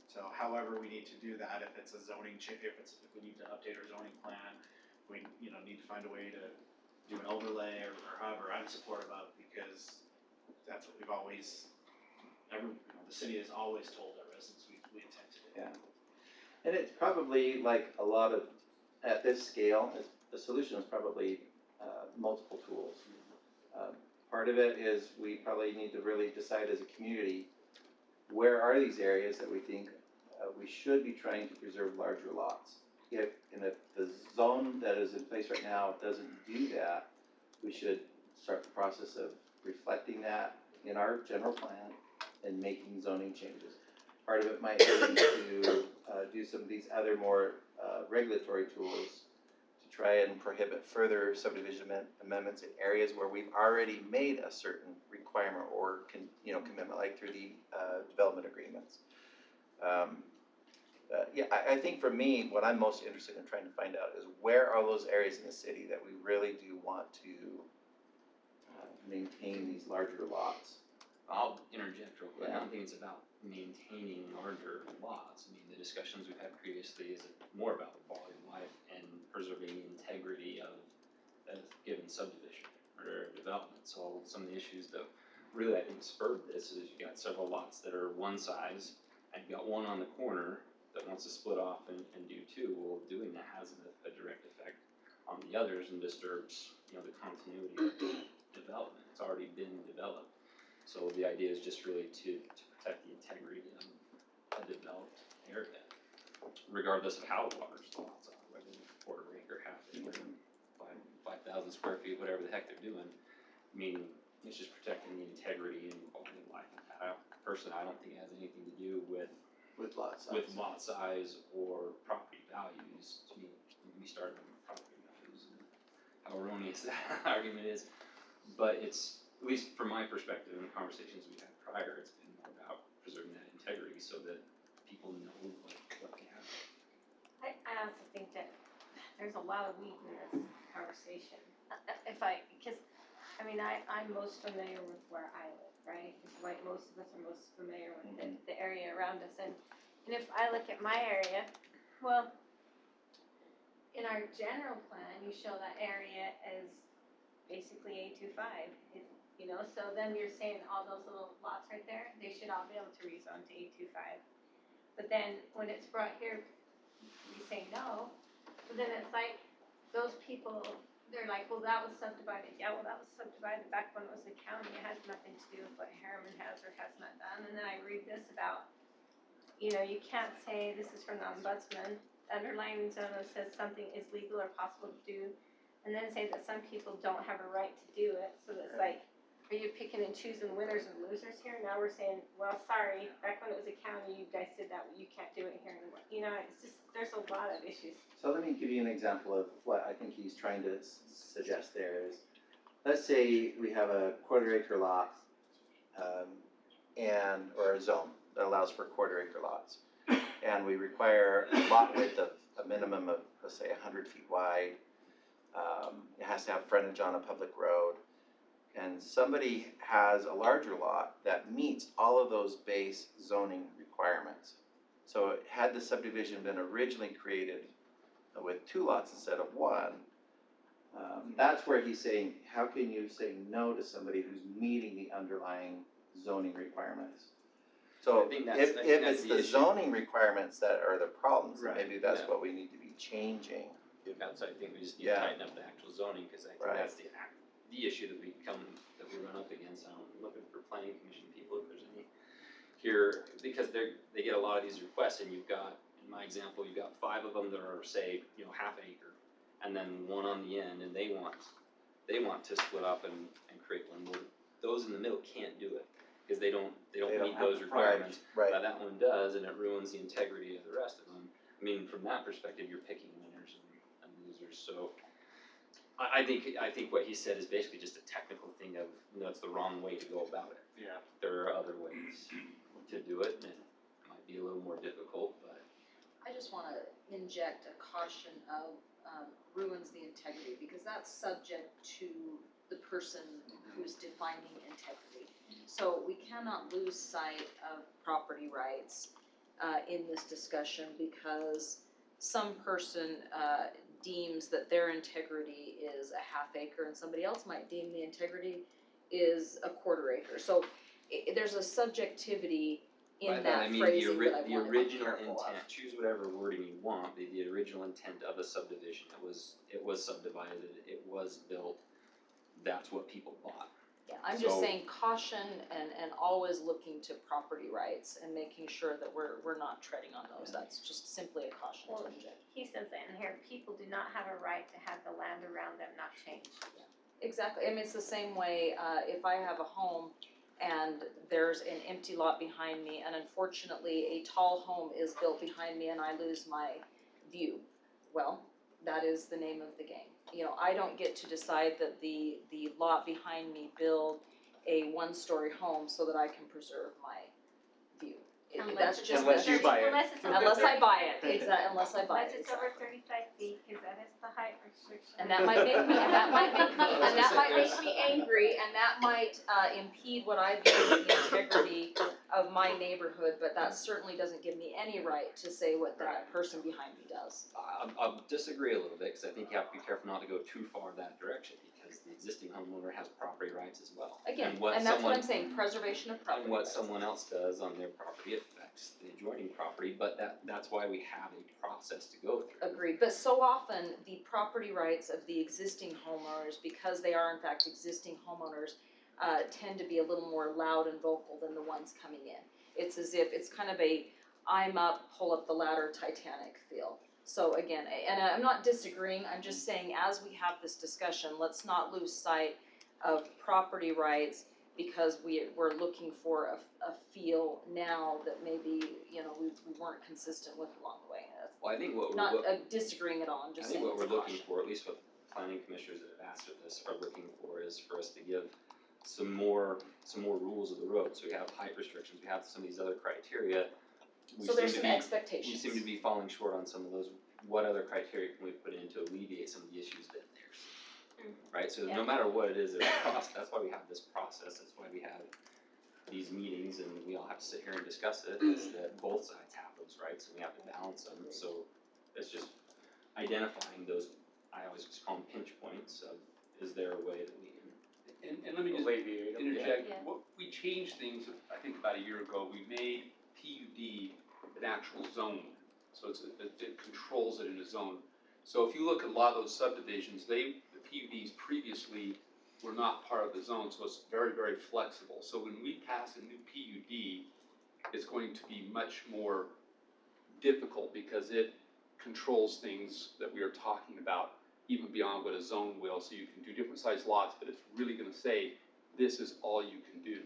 So however we need to do that, if it's a zoning change, if we need to update our zoning plan, we need to find a way to do an overlay or however, I'm supportive of, because that's what we've always, the city has always told our residents we intend to do. Yeah. And it's probably like a lot of, at this scale, the solution is probably multiple tools. Part of it is we probably need to really decide as a community, where are these areas that we think we should be trying to preserve larger lots? If the zone that is in place right now doesn't do that, we should start the process of reflecting that in our general plan and making zoning changes. Part of it might be to do some of these other more regulatory tools to try and prohibit further subdivision amendments in areas where we've already made a certain requirement or commitment, like through the development agreements. I think for me, what I'm most interested in trying to find out is where are those areas in the city that we really do want to maintain these larger lots. I'll interject real quick. I Yeah. don't think it's about maintaining larger lots. I mean, the discussions we've had previously is more about the quality of life and preserving the integrity of a given subdivision or development. So some of the issues that really I think spurred this is you got several lots that are one size and you got one on the corner that wants to split off and do two. Well, doing that has a direct effect on the others and disturbs, the continuity of the development. It's already been developed. So the idea is just really to protect the integrity of a developed area, regardless of how large the lots are, whether it's quarter acre, half acre, 5,000 square feet, whatever the heck they're doing. I mean, it's just protecting the integrity and quality of life. Personally, I don't think it has anything to do with Lot size. with lot size or property values. To me, we started on property values and how erroneous that argument is. But it's, at least from my perspective in the conversations we've had prior, it's been more about preserving that integrity so that people know what they have. I also think that there's a lot of weed in this conversation. Because I'm most familiar with where I live, right? It's like most of us are most familiar with the area around us. And if I look at my area, well, in our general plan, you show that area as basically A25. So then you're saying all those little lots right there, they should all be able to rezone to A25. But then when it's brought here, we say no, but then it's like, those people, they're like, well, that was subdivided. Yeah, well, that was subdivided back when it was a county. It has nothing to do with what Harriman has or has not done. And then I read this about, you can't say, this is from the ombudsman, underlying zone that says something is legal or possible to do, and then say that some people don't have a right to do it. So it's like, are you picking and choosing winners and losers here? Now we're saying, well, sorry, back when it was a county, you guys did that, you can't do it here anymore. It's just, there's a lot of issues. So let me give you an example of what I think he's trying to suggest there is, let's say we have a quarter acre lot, or a zone that allows for quarter acre lots. And we require a lot width of a minimum of, let's say, 100 feet wide. It has to have frontage on a public road. And somebody has a larger lot that meets all of those base zoning requirements. So had the subdivision been originally created with 2 lots instead of 1, that's where he's saying, how can you say no to somebody who's meeting the underlying zoning requirements? So I think that's if it's the the issue. zoning requirements that are the problems, then Right, maybe that's yeah. what we need to be changing. That's, I think we just need Yeah. to tighten up the actual zoning, because I think Right. that's the issue that we run up against. I'm looking for planning commission people if there's any here, because they get a lot of these requests, and you've got, in my example, you've got 5 of them that are, say, half acre, and then 1 on the end, and they want to split up and create one. Well, those in the middle can't do it, because they don't meet have those the requirements. Right. But that one does, and it ruins the integrity of the rest of them. I mean, from that perspective, you're picking winners and losers. So I think what he said is basically just a technical thing of, that's the wrong way to go about it. Yeah. There are other ways to do it, and it might be a little more difficult, but I just wanna inject a caution of ruins the integrity, because that's subject to the person who's defining integrity. So we cannot lose sight of property rights in this discussion, because some person deems that their integrity is a half acre and somebody else might deem the integrity is a quarter acre. So there's a subjectivity in By that I mean phrasing that I the want to be original careful of. intent, choose whatever wording you want, the original intent of a subdivision, it was subdivided, it was built, that's what people bought. Yeah, I'm just So- saying caution and always looking to property rights and making sure that we're not treading on those. That's just simply a caution Well, to inject. he says that in here, people do not have a right to have the land around them not changed. Exactly, I mean, it's the same way, if I have a home and there's an empty lot behind me, and unfortunately, a tall home is built behind me and I lose my view, well, that is the name of the game. You know, I don't get to decide that the lot behind me build a one-story home so that I can preserve my view. That's just. Unless you buy it. Unless it's over Unless I buy 35 it, feet. unless I buy it, Unless it's over exactly. 35 feet, cause that is the height restriction. And that might make me, angry, and that might impede what I view as the integrity of my neighborhood, but that certainly doesn't give me any right to say what that person behind me does. I'll disagree a little bit, cause I think you have to be careful not to go too far that direction, because the existing homeowner has property rights as well. Again, And what and that's what I'm someone- saying, preservation of property And what rights. someone else does on their property affects the adjoining property, but that's why we have a process to go through. Agreed, but so often, the property rights of the existing homeowners, because they are in fact existing homeowners, tend to be a little more loud and vocal than the ones coming in. It's as if, it's kind of a, I'm up, pull up the ladder Titanic feel. So again, and I'm not disagreeing, I'm just saying, as we have this discussion, let's not lose sight of property rights, because we're looking for a feel now that maybe, you know, we weren't consistent with along the way. Well, I think what we're, Not disagreeing at all, I'm I just think saying what it's we're looking caution. for, at least what planning commissioners that have asked for this are looking for, is for us to give some more rules of the road. So we have height restrictions, we have some of these other criteria. So there's some expectations. We seem to be falling short on some of those. What other criteria can we put in to alleviate some of the issues that they're seeing? Right, so no matter what it is, there's a process, that's why we have this process, that's why we have these meetings and we all have to sit here and discuss it, is that both sides have those rights and we have to balance them, so it's just identifying those, I always just call them pinch points of, is there a way that we can And let me just Alleviate them. interject, Yeah. we changed things, I think about a year ago, we made PUD an actual zone. So it controls it in a zone. So if you look at a lot of those subdivisions, the PUDs previously were not part of the zone, so it's very, very flexible. So when we pass a new PUD, it's going to be much more difficult because it controls things that we are talking about, even beyond what a zone will. So you can do different size lots, but it's really gonna say, this is all you can do.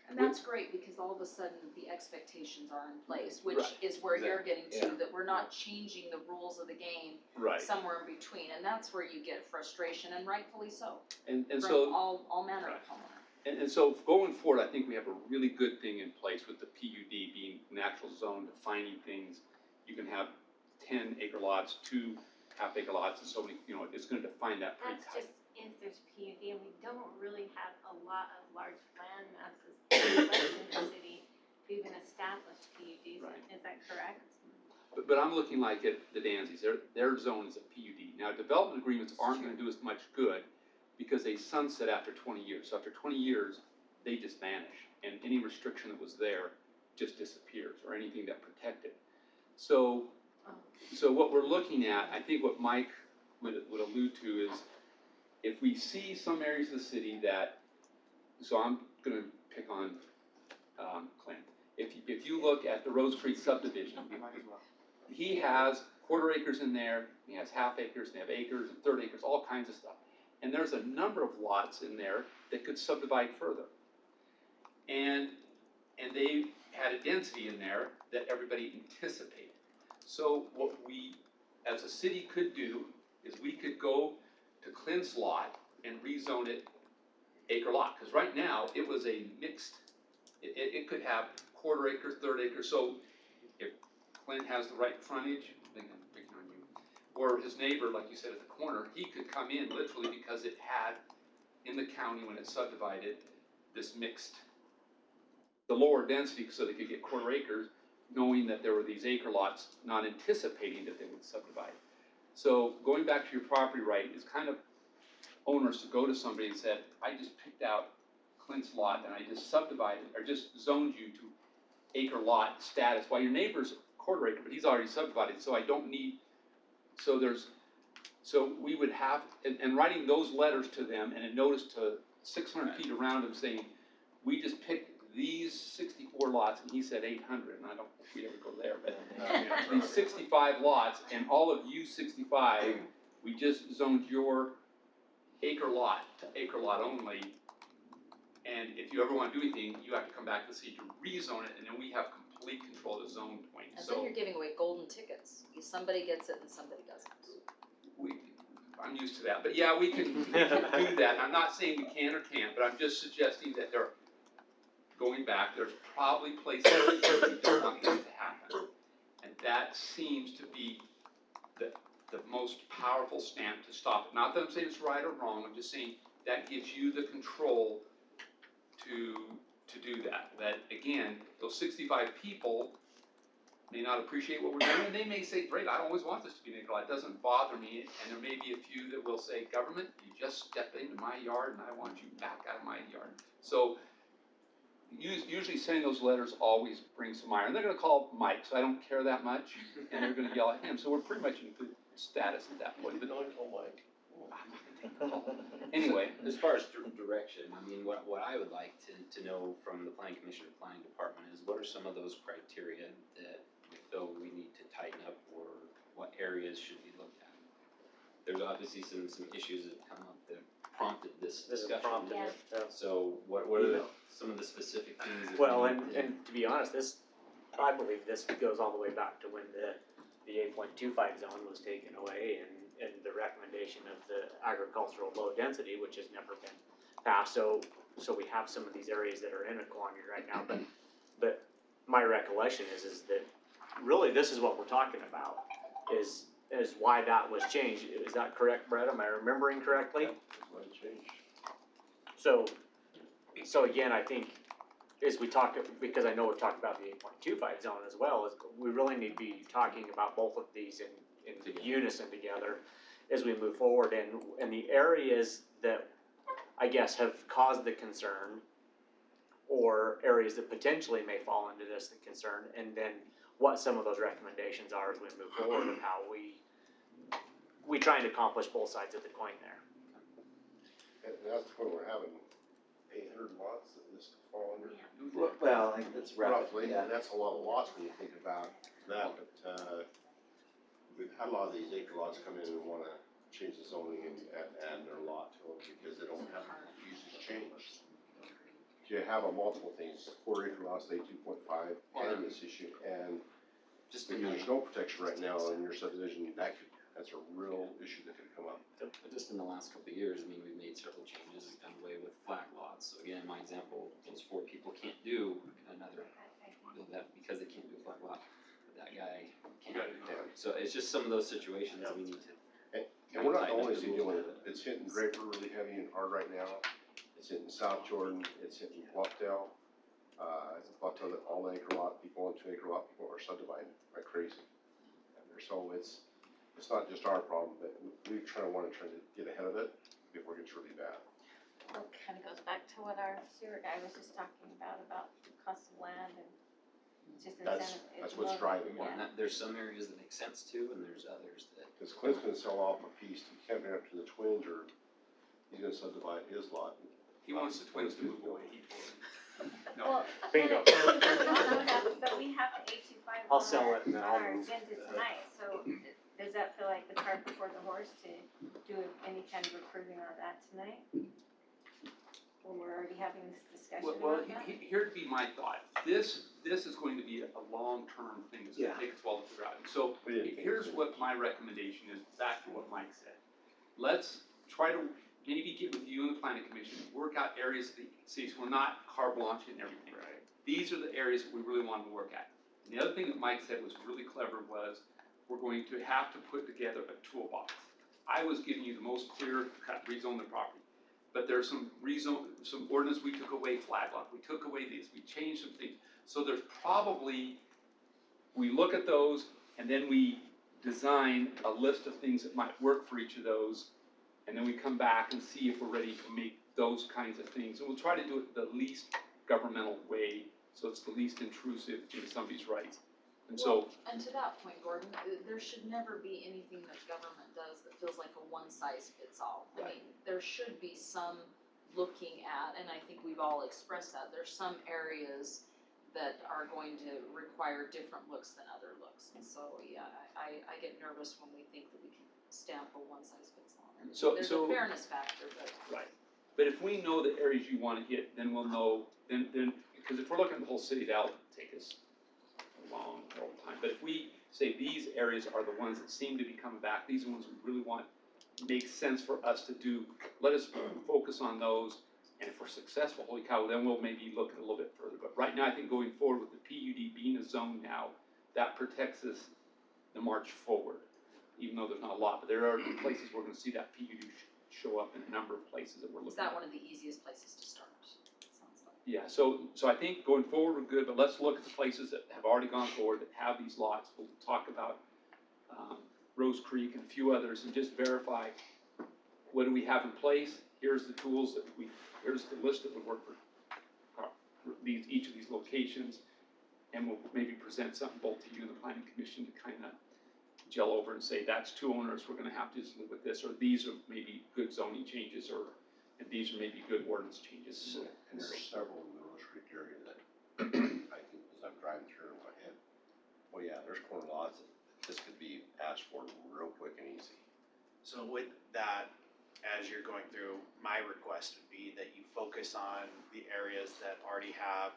And that's great, because all of a sudden, the expectations are in place, which Right. is where you're getting to, Yeah. that we're not changing the rules of the game Right. somewhere in between, and that's where you get frustration, and rightfully so, And from so. all manner of homeowners. And so going forward, I think we have a really good thing in place with the PUD being natural zone, defining things. You can have 10-acre lots, 2 half-acre lots, and so many, you know, it's gonna define that pretty That's tight. just if there's PUD, and we don't really have a lot of large land masses left in the city to even establish PUDs, Right. is that correct? But I'm looking like at the Danzies, their zone is a PUD. Now, development agreements aren't gonna do as much good because they sunset after 20 years. So after 20 years, they just vanish, and any restriction that was there just disappears, or anything that protected. So what we're looking at, I think what Mike would allude to is, if we see some areas of the city that, so I'm gonna pick on, Clint. If you look at the Rose Creek subdivision, he has quarter acres in there, he has half acres, they have acres and third acres, all kinds of stuff. And there's a number of lots in there that could subdivide further. And they had a density in there that everybody anticipated. So what we, as a city, could do is we could go to Clint's lot and rezone it acre lot, because right now, it was a mixed, it could have quarter acre, third acre, so if Clint has the right frontage, I think I'm picking on you, or his neighbor, like you said, at the corner, he could come in literally because it had, in the county when it subdivided, this mixed, the lower density so they could get quarter acres, knowing that there were these acre lots, not anticipating that they would subdivide. So going back to your property right, is kind of owners to go to somebody and said, I just picked out Clint's lot and I just subdivided, or just zoned you to acre lot status, while your neighbor's quarter acre, but he's already subdivided, so I don't need, so we would have, and writing those letters to them and a notice to 600 feet around them saying, we just picked these 64 lots, and he said 800, and I don't think we ever go there, but these 65 lots, and all of you 65, we just zoned your acre lot to acre lot only. And if you ever wanna do anything, you have to come back to the city to rezone it, and then we have complete control of the zone point, And then so you're giving away golden tickets. Somebody gets it and somebody doesn't. I'm used to that, but yeah, we can do that. I'm not saying we can or can't, but I'm just suggesting that going back, there's probably places where we don't want this to happen. And that seems to be the most powerful stamp to stop it. Not that I'm saying it's right or wrong, I'm just saying that gives you the control to do that. That, again, those 65 people may not appreciate what we're doing, and they may say, great, I always want this to be an acre lot, it doesn't bother me, and there may be a few that will say, government, you just stepped into my yard and I want you back out of my yard. So, usually sending those letters always brings some ire, and they're gonna call Mike, so I don't care that much, and they're gonna yell at him, so we're pretty much in good status at that point, but anyway. As far as direction, I mean, what I would like to know from the planning commission or planning department is what are some of those criteria that we feel we need to tighten up, or what areas should be looked at? There's obviously some issues that have come up that prompted this discussion. Yeah. So what are some of the specific things that Well, we need to- and to be honest, I believe this goes all the way back to when the 8.25 zone was taken away and the recommendation of the agricultural low density, which has never been passed. So we have some of these areas that are in a quandary right now, but my recollection is that really this is what we're talking about, is why that was changed. Is that correct, Brett? Am I remembering correctly? So again, I think as we talk, because I know we've talked about the 8.25 zone as well, is we really need to be talking about both of these in unison together as we move forward, and the areas that I guess have caused the concern, or areas that potentially may fall into this the concern, and then what some of those recommendations are as we move forward of how we try and accomplish both sides of the coin there. And that's the point we're having 800 lots that this could fall under. Well, that's Roughly, yeah. and that's a lot of lots when you think about that, but, we've had a lot of these acre lots come in and wanna change the zoning and add their lot to them because they don't have usage change. You have on multiple things, quarter acre lots, 2.5, and this issue, and just because there's no protection right now in your subdivision, that's a real issue that could come up. Just in the last couple of years, I mean, we've made several changes, we've done away with flag lots. So again, my example, those 4 people can't do another, that because they can't do a flag lot, but that guy can. So it's just some of those situations that we need to. And we're not the only city dealing with it. It's hitting Draper really heavy and hard right now. It's hitting South Jordan, it's hitting Bluffdale. Bluffdale, all the acre lot people and 2 acre lot people are subdividing like crazy. So it's not just our problem, but we try to get ahead of it before it gets really bad. Well, it kind of goes back to what our sewer guy was just talking about the cost of land and just incentive. That's what's driving it. And there's some areas that make sense too, and there's others that. Because Clint's gonna sell off a piece, he can't bring it up to the Twins, or he's gonna subdivide his lot. He wants the Twins to move away. Well, Bingo. but we have the 825 I'll sell it and then on I'll our move. agenda tonight, so does that feel like the cart before the horse to do any kind of approving on that tonight? When we're already having this discussion Well, about that? here'd be my thought. This is going to be a long-term thing, it's gonna take us a while to figure out. And so, here's what my recommendation is, back to what Mike said. Let's try to maybe get with you and the planning commission, work out areas of the city, so we're not carte blanche and everything. Right. These are the areas that we really want to work at. And the other thing that Mike said was really clever was, we're going to have to put together a toolbox. I was giving you the most clear cut, rezone the property. But there's some ordinance, we took away flag lot, we took away these, we changed some things. So there's probably, we look at those and then we design a list of things that might work for each of those. And then we come back and see if we're ready to make those kinds of things. And we'll try to do it the least governmental way so it's the least intrusive into somebody's rights. And so, And to that point, Gordon, there should never be anything that government does that feels like a one size fits all. I mean, there should be some looking at, and I think we've all expressed that, there's some areas that are going to require different looks than other looks. And so, yeah, I get nervous when we think that we can stamp a one size fits all. And there's a fairness factor, but. right. But if we know the areas you wanna hit, then we'll know, then, because if we're looking at the whole city, that'll take us a long time. But if we say these areas are the ones that seem to be coming back, these are the ones we really want, makes sense for us to do, let us focus on those. And if we're successful, holy cow, then we'll maybe look at a little bit further. But right now, I think going forward with the PUD being a zone now, that protects us the march forward, even though there's not a lot. But there are places we're gonna see that PUD show up in a number of places that we're looking at. Is that one of the easiest places to start? Sounds like. Yeah, so I think going forward we're good, but let's look at the places that have already gone forward, that have these lots. We'll talk about Rose Creek and a few others and just verify what do we have in place. Here's the tools that here's the list that would work for each of these locations. And we'll maybe present something both to you and the planning commission to kind of gel over and say, that's two owners, we're gonna have to just live with this, or these are maybe good zoning changes, and these are maybe good ordinance changes. And there's several in the Rose Creek area that I think as I'm driving through in my head, well, yeah, there's corner lots that this could be asked for real quick and easy. So with that, as you're going through, my request would be that you focus on the areas that already have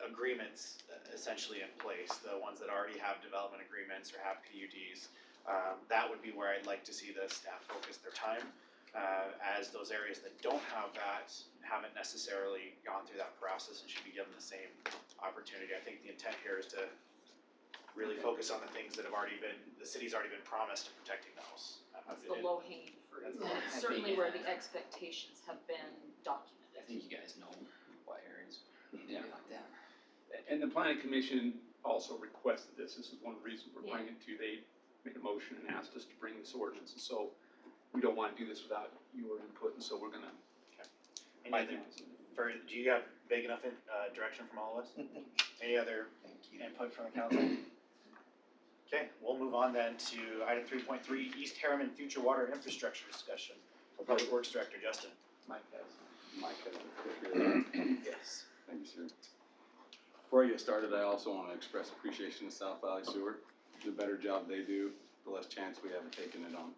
agreements essentially in place, the ones that already have development agreements or have PUDs. That would be where I'd like to see the staff focus their time. As those areas that don't have that haven't necessarily gone through that process and should be given the same opportunity. I think the intent here is to really focus on the things that have already been, the city's already been promised to protecting those. That's the low hanging fruit, That's certainly where the expectations have been documented. I think you guys know what areas need to be like that. And the planning commission also requested this. This is one of the reasons we're bringing it to you. They made a motion and asked us to bring this ordinance, and so we don't want to do this without your input, and so we're gonna. Do you have big enough direction from all of us? Any other input from the council? Okay, we'll move on then to item 3.3, East Harriman Future Water Infrastructure Discussion. Public Works Director, Justin. Mike has a quick Yes. Thank you, sir. Before I get started, I also want to express appreciation to South Valley Sewer. The better job they do, the less chance we have of taking it on.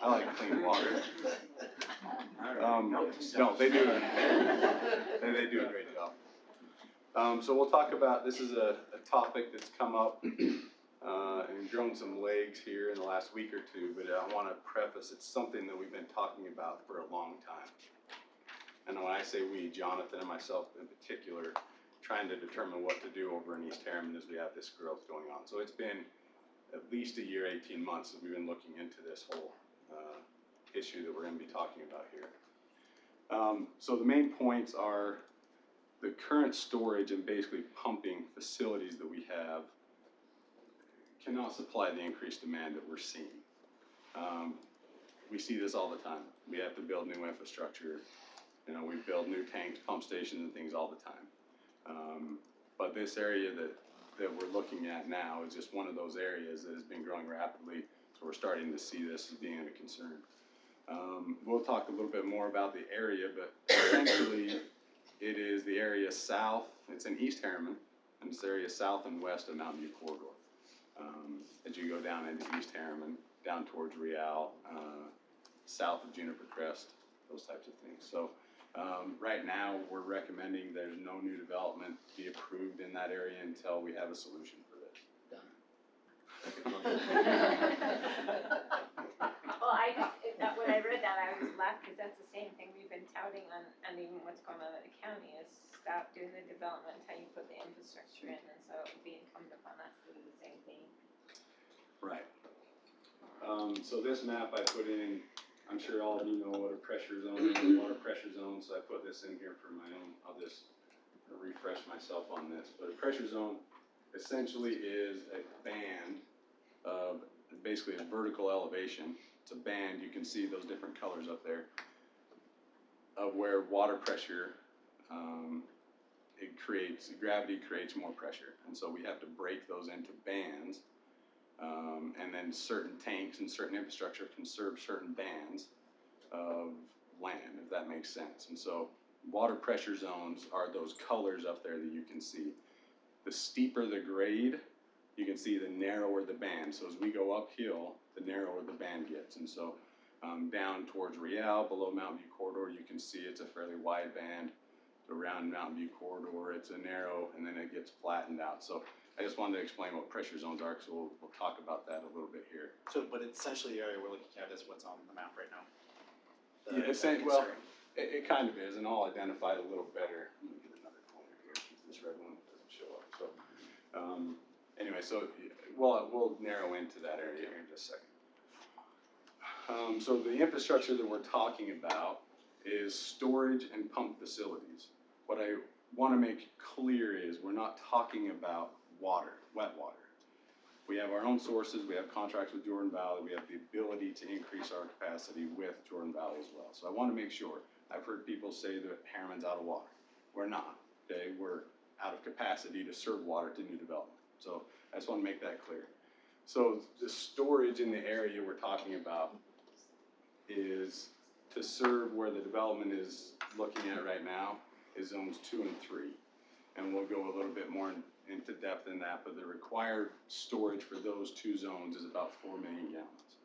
I like clean water. No, they do. They do a great job. So we'll talk about, this is a topic that's come up and grown some legs here in the last week or two, but I want to preface, it's something that we've been talking about for a long time. And when I say we, Jonathan and myself in particular, trying to determine what to do over in East Harriman as we have this growth going on. So it's been at least a year, 18 months that we've been looking into this whole issue that we're going to be talking about here. So the main points are the current storage and basically pumping facilities that we have cannot supply the increased demand that we're seeing. We see this all the time. We have to build new infrastructure. You know, we build new tanks, pump stations, and things all the time. But this area that we're looking at now is just one of those areas that has been growing rapidly, so we're starting to see this as being a concern. We'll talk a little bit more about the area, but essentially it is the area south, it's in East Harriman, and it's the area south and west of Mountain View Corridor. As you go down into East Harriman, down towards Real, south of Juniper Crest, those types of things. So right now we're recommending there's no new development be approved in that area until we have a solution for this. Well, when I read that, I was laughed, because that's the same thing we've been touting on, and even what's going on in the county is stop doing the development until you put the infrastructure in, and so it would be incumbent upon us to do the same thing. Right. So this map I put in, I'm sure all of you know what a pressure zone is, water pressure zone, so I put this in here for my own, I'll just refresh myself on this. But a pressure zone essentially is a band of basically a vertical elevation. It's a band, you can see those different colors up there, of where water pressure, gravity creates more pressure. And so we have to break those into bands. And then certain tanks and certain infrastructure can serve certain bands of land, if that makes sense. And so water pressure zones are those colors up there that you can see. The steeper the grade, you can see the narrower the band. So as we go uphill, the narrower the band gets. And so down towards Real, below Mountain View Corridor, you can see it's a fairly wide band. Around Mountain View Corridor, it's a narrow, and then it gets flattened out. So I just wanted to explain what pressure zones are, so we'll talk about that a little bit here. So, but essentially the area we're looking at is what's on the map right now. Yeah, well, it kind of is, and I'll identify it a little better. Let me get another pointer here, this red one doesn't show up. So, anyway, so we'll narrow into that area here in just a second. So the infrastructure that we're talking about is storage and pump facilities. What I want to make clear is we're not talking about water, wet water. We have our own sources, we have contracts with Jordan Valley, we have the ability to increase our capacity with Jordan Valley as well. So I want to make sure, I've heard people say that Harriman's out of water. We're not, okay? We're out of capacity to serve water to new development. So I just want to make that clear. So the storage in the area we're talking about is to serve where the development is looking at right now is zones 2 and 3. And we'll go a little bit more into depth in that, but the required storage for those two zones is about 4 million gallons.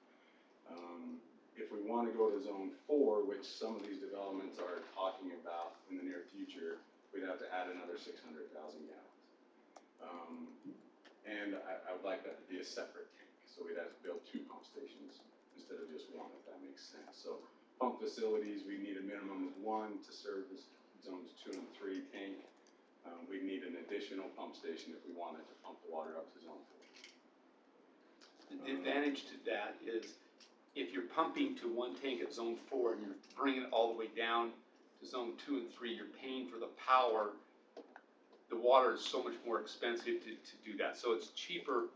If we want to go to zone 4, which some of these developments are talking about in the near future, we'd have to add another 600,000 gallons. And I would like that to be a separate tank, so we'd have to build 2 pump stations instead of just 1, if that makes sense. So pump facilities, we need a minimum of 1 to serve the zones 2 and 3 tank. We need an additional pump station if we wanted to pump the water up to zone 4. The advantage to that is if you're pumping to 1 tank at zone 4 and you're bringing it all the way down to zone 2 and 3, you're paying for the power. The water is so much more expensive to do that. So it's cheaper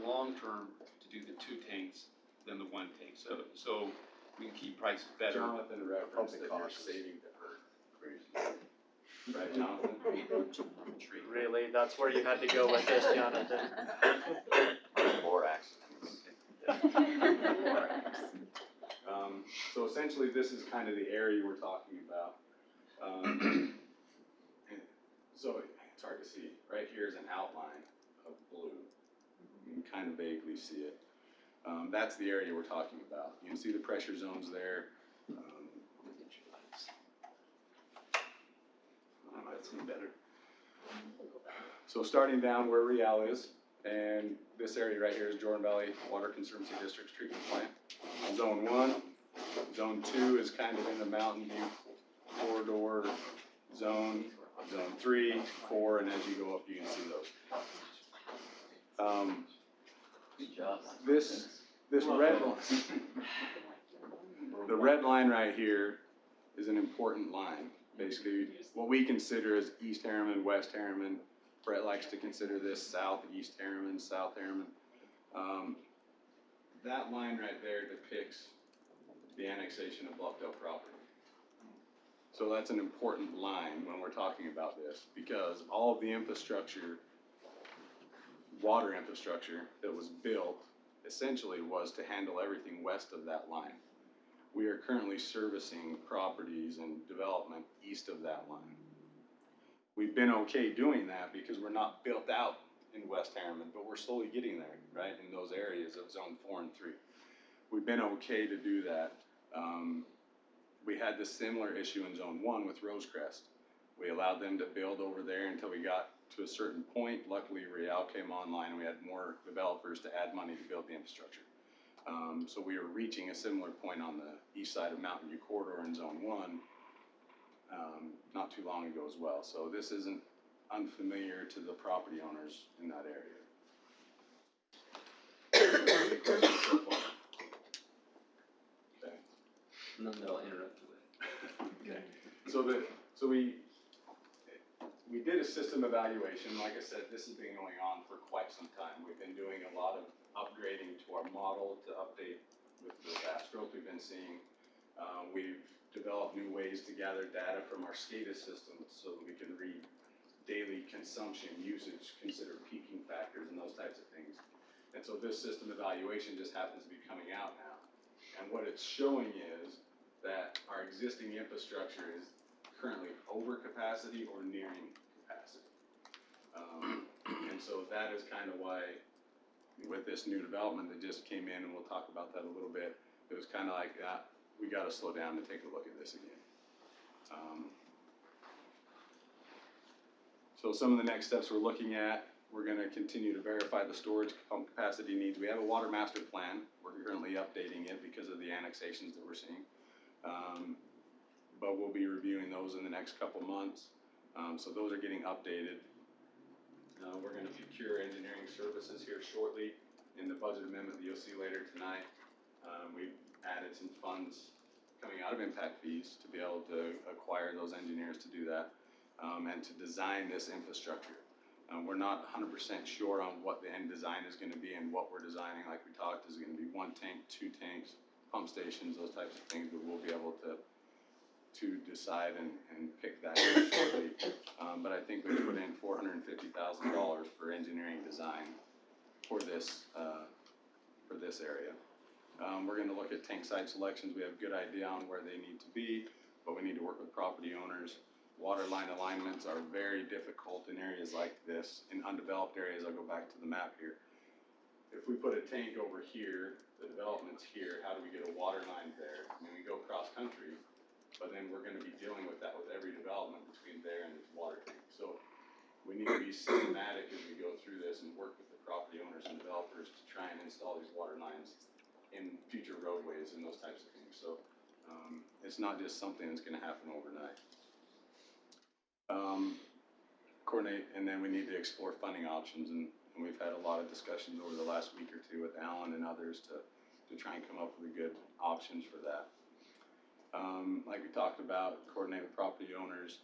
long-term to do the 2 tanks than the 1 tank. So we can keep prices better. Jonathan referenced that you're saving the earth. Right, Jonathan? Really, that's where you had to go with this, Jonathan. More accidents. So essentially, this is kind of the area we're talking about. And so it's hard to see. Right here is an outline of blue. You can kind of vaguely see it. That's the area we're talking about. You can see the pressure zones there. That's even better. So starting down where Real is, and this area right here is Jordan Valley Water Conservancy District's treatment plant. Zone 1, Zone 2 is kind of in the Mountain View Corridor zone. Zone 3, 4, and as you go up, you can see those. Good job. This red line, the red line right here is an important line. Basically, what we consider as East Harriman, West Harriman. Brett likes to consider this Southeast Harriman, South Harriman. That line right there depicts the annexation of Bluffdale property. So that's an important line when we're talking about this, because all of the infrastructure, water infrastructure that was built essentially was to handle everything west of that line. We are currently servicing properties and development east of that line. We've been okay doing that because we're not built out in West Harriman, but we're slowly getting there, right, in those areas of zone 4 and 3. We've been okay to do that. We had this similar issue in zone 1 with Rosecrest. We allowed them to build over there until we got to a certain point. Luckily, Real came online and we had more developers to add money to build the infrastructure. So we were reaching a similar point on the east side of Mountain View Corridor in zone 1 not too long ago as well. So this isn't unfamiliar to the property owners in that area. Okay. None that'll interrupt you with. Okay. So we did a system evaluation. Like I said, this has been going on for quite some time. We've been doing a lot of upgrading to our model to update with the vast growth we've been seeing. We've develop new ways to gather data from our SCADA system so that we can read daily consumption, usage, consider peaking factors and those types of things. And so this system evaluation just happens to be coming out now. And what it's showing is that our existing infrastructure is currently over capacity or nearing capacity. And so that is kind of why with this new development that just came in, and we'll talk about that a little bit, it was kind of like, we got to slow down and take a look at this again. So some of the next steps we're looking at, we're going to continue to verify the storage pump capacity needs. We have a water master plan. We're currently updating it because of the annexations that we're seeing. But we'll be reviewing those in the next couple months. So those are getting updated. We're going to procure engineering services here shortly in the budget amendment that you'll see later tonight. We've added some funds coming out of impact fees to be able to acquire those engineers to do that and to design this infrastructure. We're not 100% sure on what the end design is going to be and what we're designing. Like we talked, is it going to be 1 tank, 2 tanks, pump stations, those types of things, but we'll be able to decide and pick that shortly. But I think we put in $450,000 for engineering design for this area. We're going to look at tank site selections. We have a good idea on where they need to be, but we need to work with property owners. Water line alignments are very difficult in areas like this. In undeveloped areas, I'll go back to the map here. If we put a tank over here, the development's here, how do we get a water line there? I mean, we go cross country, but then we're going to be dealing with that with every development between there and this water tank. So we need to be systematic as we go through this and work with the property owners and developers to try and install these water lines in future roadways and those types of things. So it's not just something that's going to happen overnight. Coordinate, and then we need to explore funding options, and we've had a lot of discussions over the last week or two with Alan and others to try and come up with good options for that. Like we talked about, coordinate with property owners.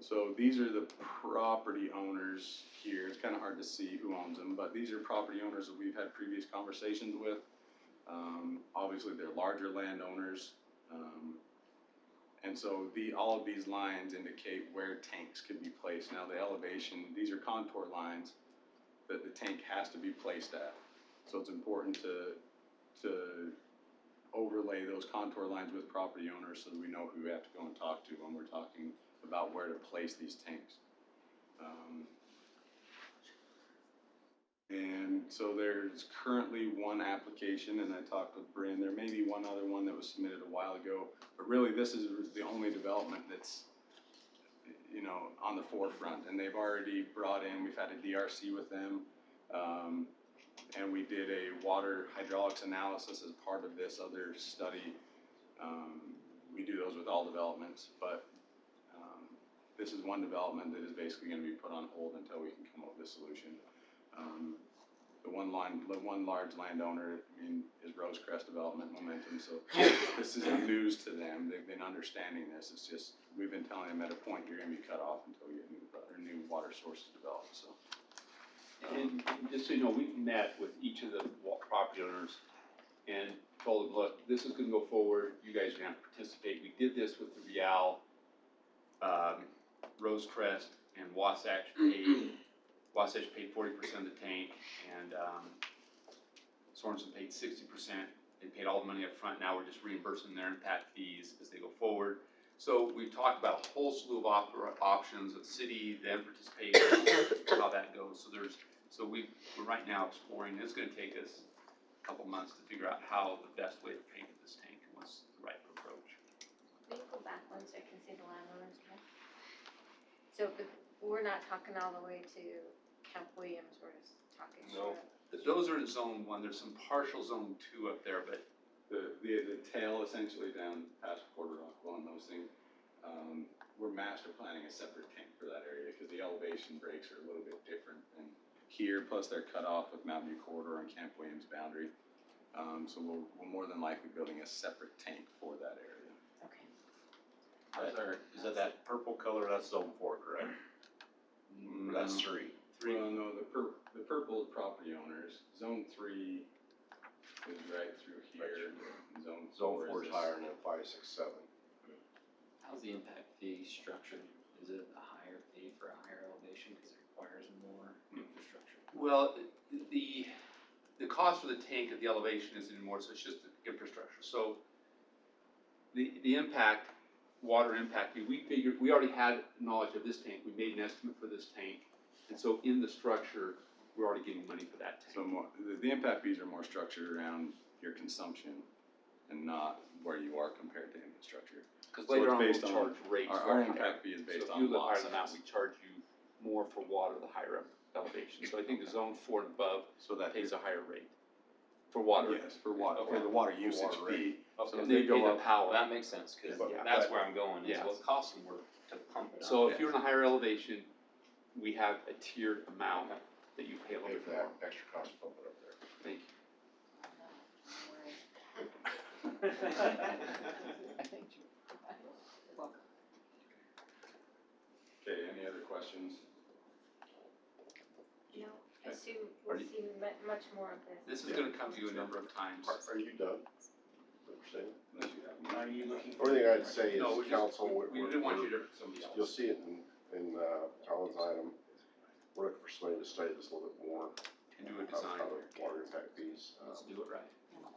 So these are the property owners here. It's kind of hard to see who owns them, but these are property owners that we've had previous conversations with. Obviously, they're larger landowners. And so all of these lines indicate where tanks could be placed. Now the elevation, these are contour lines that the tank has to be placed at. So it's important to overlay those contour lines with property owners so that we know who we have to go and talk to when we're talking about where to place these tanks. And so there's currently one application, and I talked with Bryn, there may be one other one that was submitted a while ago, but really this is the only development that's, you know, on the forefront. And they've already brought in, we've had a DRC with them, and we did a water hydraulics analysis as part of this other study. We do those with all developments, but this is one development that is basically going to be put on hold until we can come up with a solution. The one large landowner, I mean, is Rosecrest Development Momentum, so this isn't news to them. They've been understanding this. It's just, we've been telling them at a point you're going to be cut off until you get new water sources developed, so. And just so you know, we've met with each of the property owners and told them, look, this is gonna go forward, you guys are gonna have to participate. We did this with the Real, Rosecrest, and Wasatch paid 40% of the tank, and Sorensen paid 60%. They paid all the money up front. Now we're just reimbursing their impact fees as they go forward. So we talked about a whole slew of options, the city, them participating, how that goes. So we're right now exploring. It's going to take us a couple months to figure out how the best way to paint this tank and what's the right approach. Can you go back one so I can see the landowners, okay? So we're not talking all the way to Camp Williams, we're just talking. No. Those are in zone 1. There's some partial zone 2 up there, but The tail essentially down past Porter Rockwell and those things, we're master planning a separate tank for that area because the elevation breaks are a little bit different than here, plus they're cut off with Mountain View Corridor and Camp Williams boundary. So we're more than likely building a separate tank for that area. Okay. Is that purple color, that's zone 4, correct? That's 3. Well, no, the purple is property owners. Zone 3 is right through here. Zone 4 Zone 4 is higher than 5, 6, 7. How's the impact fee structured? Is it a higher fee for a higher elevation because it requires more infrastructure? Well, the cost for the tank at the elevation isn't anymore, so it's just the infrastructure. So the impact, water impact fee, we already had knowledge of this tank, we made an estimate for this tank. And so in the structure, we're already getting money for that tank. So more, the impact fees are more structured around your consumption and not where you are compared to infrastructure. Cause So later it's on, we'll based on- charge rates. Our for higher. impact fee is based So if on you live lot higher than that, size. we charge you more for water the higher up elevation. So I think the zone 4 and above So that pays a higher rate for water. yes, for water, Okay. for the water usage water rate. fee. Okay, So and they they go pay the up- Well, power. that makes sense, cause Yeah. that's where I'm going, is Yeah. what costs them to pump it up. So if you're in a higher elevation, we have a tiered amount that you pay a little Pay bit for more. that extra cost to pump it up there. Thank you. Okay, any other questions? No, I see, Are we'll you- see much more of this. This is gonna come to you a number of times. Are you done? What you're saying? Unless you have Are you looking? Only thing I'd say No, is we just, council, we didn't want you to, somebody else. you'll see it in Colin's item. We're looking for somebody to study this a little bit more. And do a design. How the water impact fees, Let's do it right.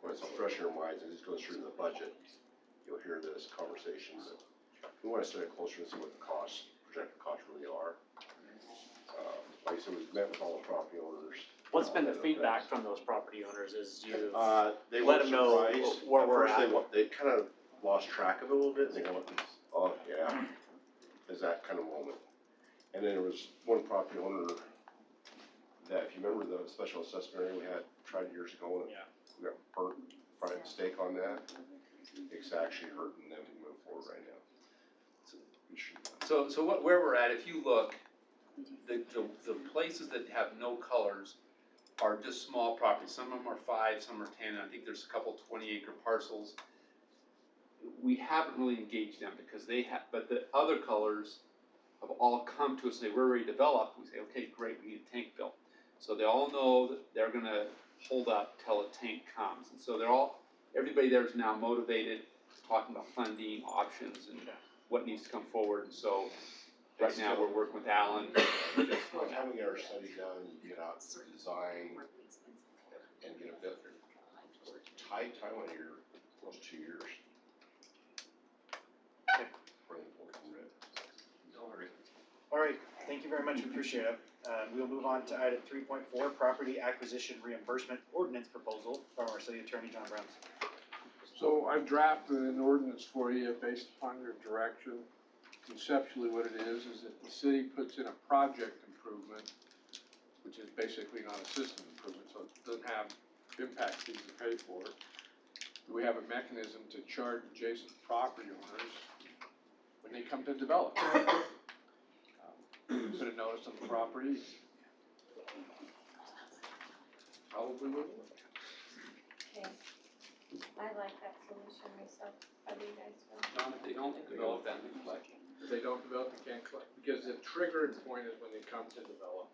when it's fresh in your minds, and it goes through the budget, you'll hear this conversation, but we wanna study it closer and see what the costs, projected costs really are. Like I said, we've met with all the property owners. What's been the feedback from those property owners is you, They let were them know surprised. where we're At at. first, they kind of lost track of it a little bit, and they go, oh, yeah, is that kind of moment. And then there was one property owner that, if you remember the special assessment area we had tried years ago, and Yeah. we got burnt, fried steak on that, it's actually hurting them to move forward right now. So where we're at, if you look, the places that have no colors are just small properties. Some of them are 5, some are 10, and I think there's a couple 20-acre parcels. We haven't really engaged them because they have, but the other colors have all come to us and say, we're ready to develop. We say, okay, great, we need a tank built. So they all know that they're gonna hold up till a tank comes. And so everybody there is now motivated, talking about funding options and what needs to come forward. And so right now, we're working with Alan. By the time we get our study done, you get out, design, and get a bit, tight timeline here, close to 2 years. For the important red. All right, thank you very much, we appreciate it. We'll move on to item 3.4, property acquisition reimbursement ordinance proposal from our city attorney, John Brown. So I've drafted an ordinance for you based upon your direction. Conceptually, what it is that the city puts in a project improvement, which is basically not a system improvement, so it doesn't have impact fees to pay for it. We have a mechanism to charge adjacent property owners when they come to develop. Put a notice on the property. Probably will. Okay, I like that solution myself, how do you guys feel? John, if they don't develop that, we collect. If they don't develop, they can't collect, because the triggering point is when they come to develop.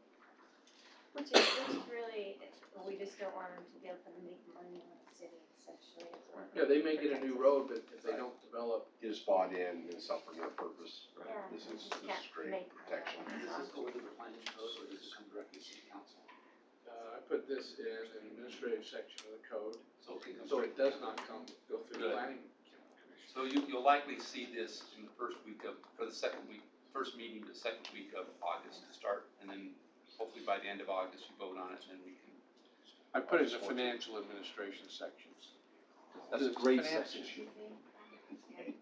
Which is just really, we just don't want them to be able to make money on the city essentially. is what Yeah, they may get a protects new us. road, but if they don't develop, Get us bought in and stuff for their purpose. Yeah, This we is just can't great make protection. money Does on this go into the planning code or does it come directly to city council? I put this in an administrative section of the code, So it can come so straight. it does not go through the Good. planning commission. So you'll likely see this in the first meeting, the second week of August to start, and then hopefully by the end of August, you vote on it, and then we can. I put it in the financial administration sections. That's a The great finance section.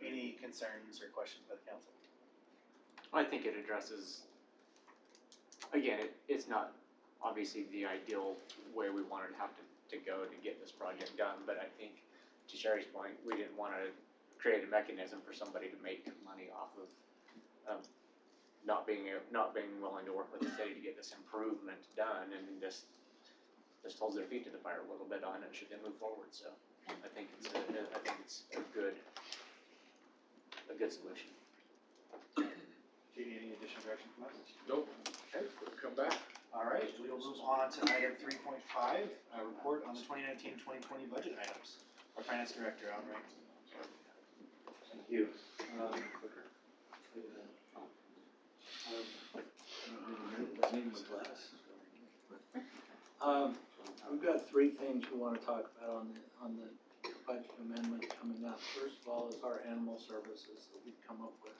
Any concerns or questions by the council? I think it addresses, again, it's not obviously the ideal way we wanted to have to go to get this project done, but I think to Sherry's point, we didn't wanna create a mechanism for somebody to make money off of, not being willing to work with the city to get this improvement done and just holds their feet to the fire a little bit on it should they move forward, so I think it's a good solution. Do you need any additional direction from us? Nope, Okay. come back. All right, we will move on to item 3.5, report on the 2019-2020 budget items. Our finance director, Alan Rankin. Thank you. We've got three things we wanna talk about on the budget amendment coming up. First of all is our animal services that we've come up with.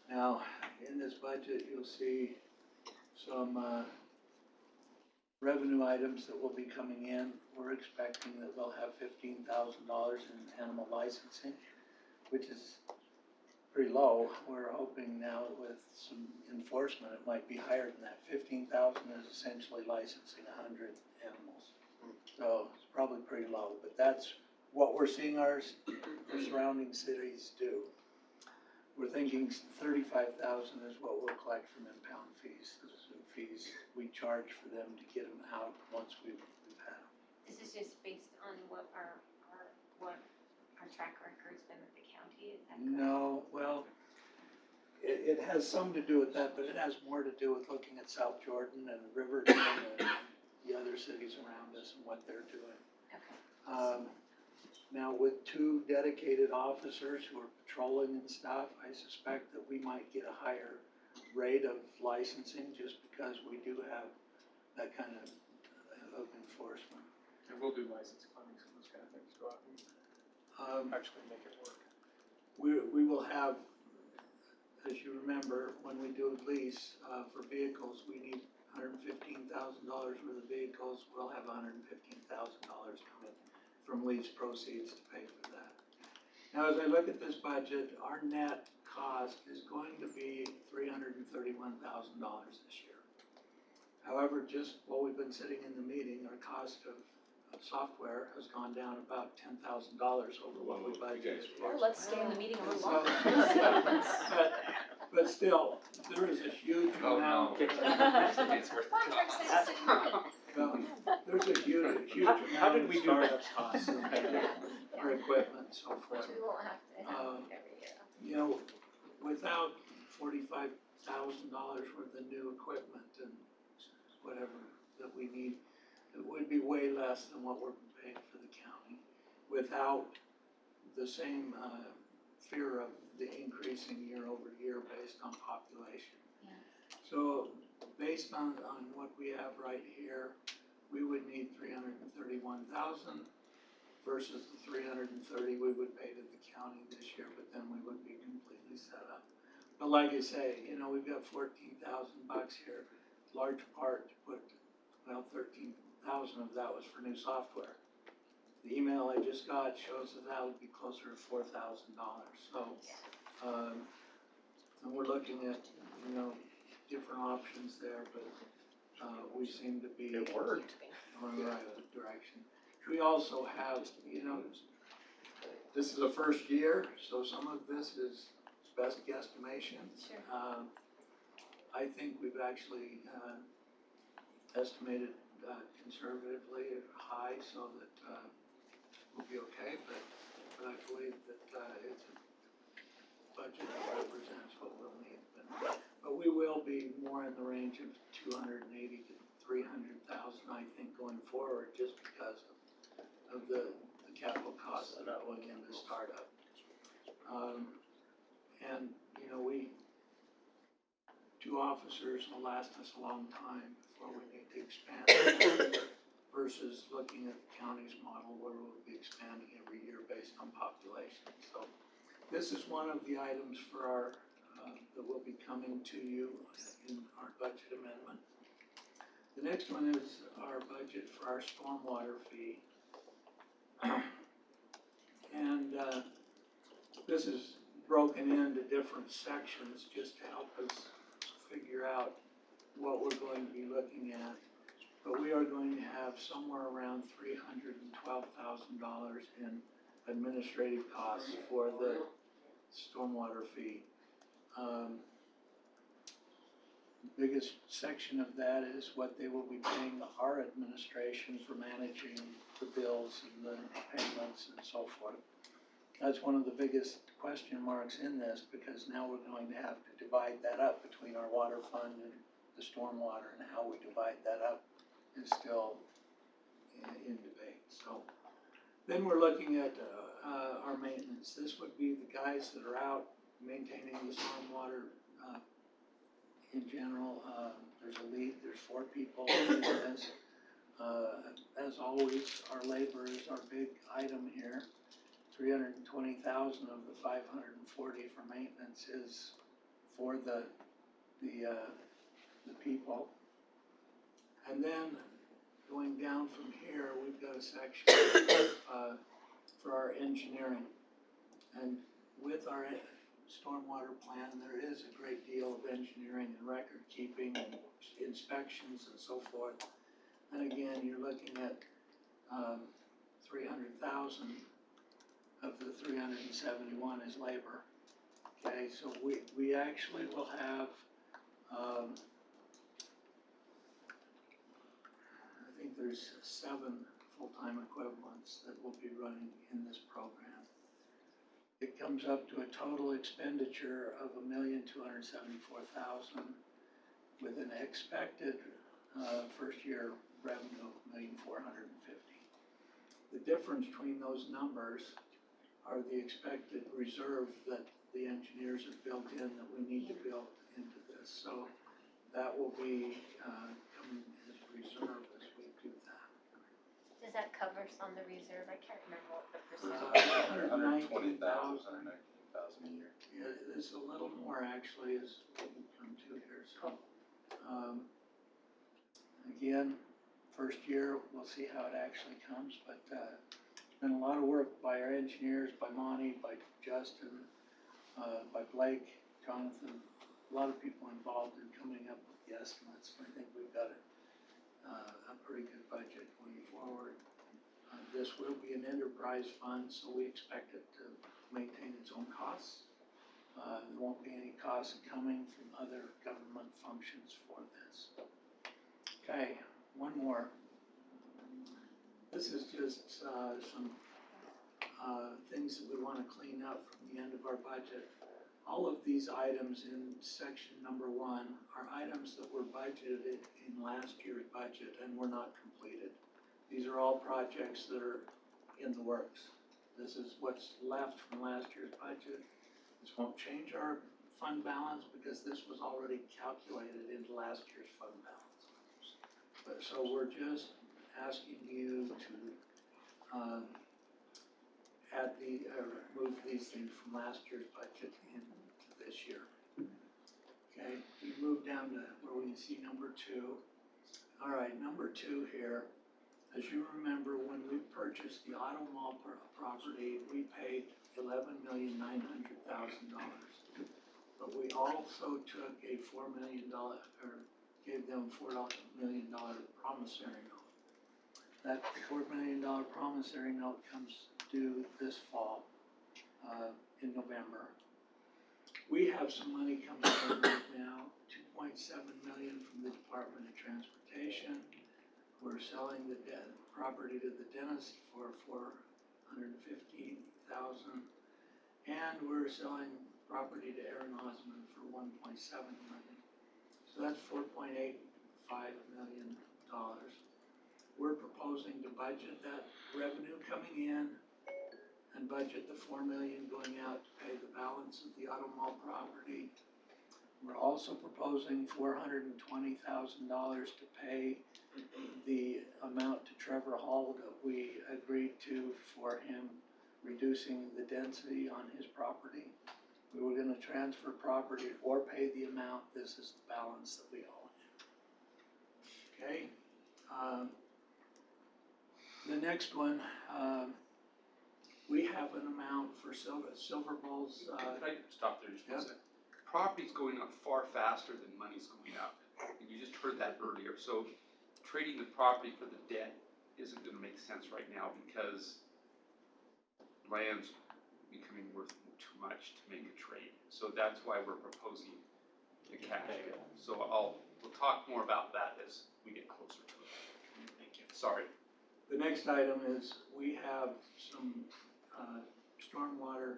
Now, in this budget, you'll see some, revenue items that will be coming in. We're expecting that we'll have $15,000 in animal licensing, which is pretty low. We're hoping now with some enforcement, it might be higher than that. 15,000 is essentially licensing 100 animals. So it's probably pretty low, but that's what we're seeing our surrounding cities do. We're thinking 35,000 is what we'll collect from impound fees. Those are fees we charge for them to get them out once we've had them. This is just based on what our track record's been with the county, is that correct? No, well, it has some to do with that, but it has more to do with looking at South Jordan and Riverton and the other cities around us and what they're doing. Okay. Now with two dedicated officers who are patrolling and stuff, I suspect that we might get a higher rate of licensing just because we do have that kind of enforcement. And we'll do license clinics and those kind of things, go out and actually make it work. We will have, as you remember, when we do a lease, for vehicles, we need $115,000 worth of vehicles. We'll have $115,000 coming from lease proceeds to pay for that. Now, as I look at this budget, our net cost is going to be $331,000 this year. However, just while we've been sitting in the meeting, our cost of software has gone down about $10,000 over what we budgeted. Well, let's stay in the meeting a little So- longer. But still, there is a huge amount. It's worth the Contract cost. says 6 months. There's a huge How amount did of we do startup costs for equipment and so forth. Which we won't have to have every year. You know, without $45,000 worth of new equipment and whatever that we need, it would be way less than what we're paying for the county. Without the same fear of the increasing year over year based on population. Yeah. So based on what we have right here, we would need $331,000 versus the $330,000 we would pay to the county this year, but then we would be completely set up. But like I say, you know, we've got $14,000 here, large part to put, well, 13,000 of that was for new software. The email I just got shows that would be closer to $4,000, so, and we're looking at, you know, different options there, but, we seem to be. It worked. On the right direction. We also have, you know, this is the first year, so some of this is best guesstimation. Sure. I think we've actually, estimated, conservatively or high so that, we'll be okay, but I believe that, it's a budget that represents what we'll need. But we will be more in the range of 280 to 300,000, I think, going forward, just because of the capital costs that are going into startup. And, you know, two officers will last us a long time before we need to expand versus looking at the county's model where we'll be expanding every year based on population. So this is one of the items for our, that will be coming to you in our budget amendment. The next one is our budget for our stormwater fee. And this is broken into different sections just to help us figure out what we're going to be looking at. But we are going to have somewhere around $312,000 in administrative costs for the stormwater fee. Biggest section of that is what they will be paying our administration for managing the bills and the payments and so forth. That's one of the biggest question marks in this, because now we're going to have to divide that up between our water fund and the stormwater, and how we divide that up is still in debate. So then we're looking at our maintenance. This would be the guys that are out maintaining the stormwater in general, there's a lead, there's 4 people in this. As always, our labor is our big item here. 320,000 of the 540 for maintenance is for the people. And then going down from here, we've got a section for our engineering. And with our stormwater plan, there is a great deal of engineering and record keeping and inspections and so forth. And again, you're looking at 300,000 of the 371 is labor. Okay, so we actually will have, I think there's 7 full-time equivalents that will be running in this program. It comes up to a total expenditure of $1,274,000 with an expected first year revenue of $1,450,000. The difference between those numbers are the expected reserve that the engineers have built in that we need to build into this. So that will be coming as reserve as we do that. Does that cover some of the reserve? I can't remember what the percentage. 120,000, 119,000 a year. Yeah, it's a little more actually as we come to here, so. Again, first year, we'll see how it actually comes, but, it's been a lot of work by our engineers, by Monty, by Justin, by Blake, Jonathan, a lot of people involved in coming up with the estimates. I think we've got a pretty good budget going forward. This will be an enterprise fund, so we expect it to maintain its own costs. There won't be any costs coming from other government functions for this. Okay, one more. This is just some things that we want to clean up from the end of our budget. All of these items in section number 1 are items that were budgeted in last year's budget and were not completed. These are all projects that are in the works. This is what's left from last year's budget. This won't change our fund balance because this was already calculated into last year's fund balance. But so we're just asking you to move these things from last year's budget into this year. Okay, we move down to where we see number 2. All right, number 2 here. As you remember, when we purchased the Auto Mall property, we paid $11,900,000. But we also took a $4 million, or gave them $4 million promissory note. That $4 million promissory note comes due this fall, in November. We have some money coming in right now, $2.7 million from the Department of Transportation. We're selling the property to the dentist for $450,000, and we're selling property to Aaron Osmond for $1.7 million. So that's $4.85 million. We're proposing to budget that revenue coming in and budget the $4 million going out to pay the balance of the Auto Mall property. We're also proposing $420,000 to pay the amount to Trevor Hall that we agreed to for him reducing the density on his property. We were gonna transfer property or pay the amount. This is the balance that we owe him. Okay? The next one, we have an amount for Silver Bowls. Can I stop there just one second? Property's going up far faster than money's going up. And you just heard that earlier. So trading the property for the debt isn't gonna make sense right now because land's becoming worth too much to make a trade. So that's why we're proposing the cash deal. So we'll talk more about that as we get closer to it. Thank you. Sorry. The next item is we have some stormwater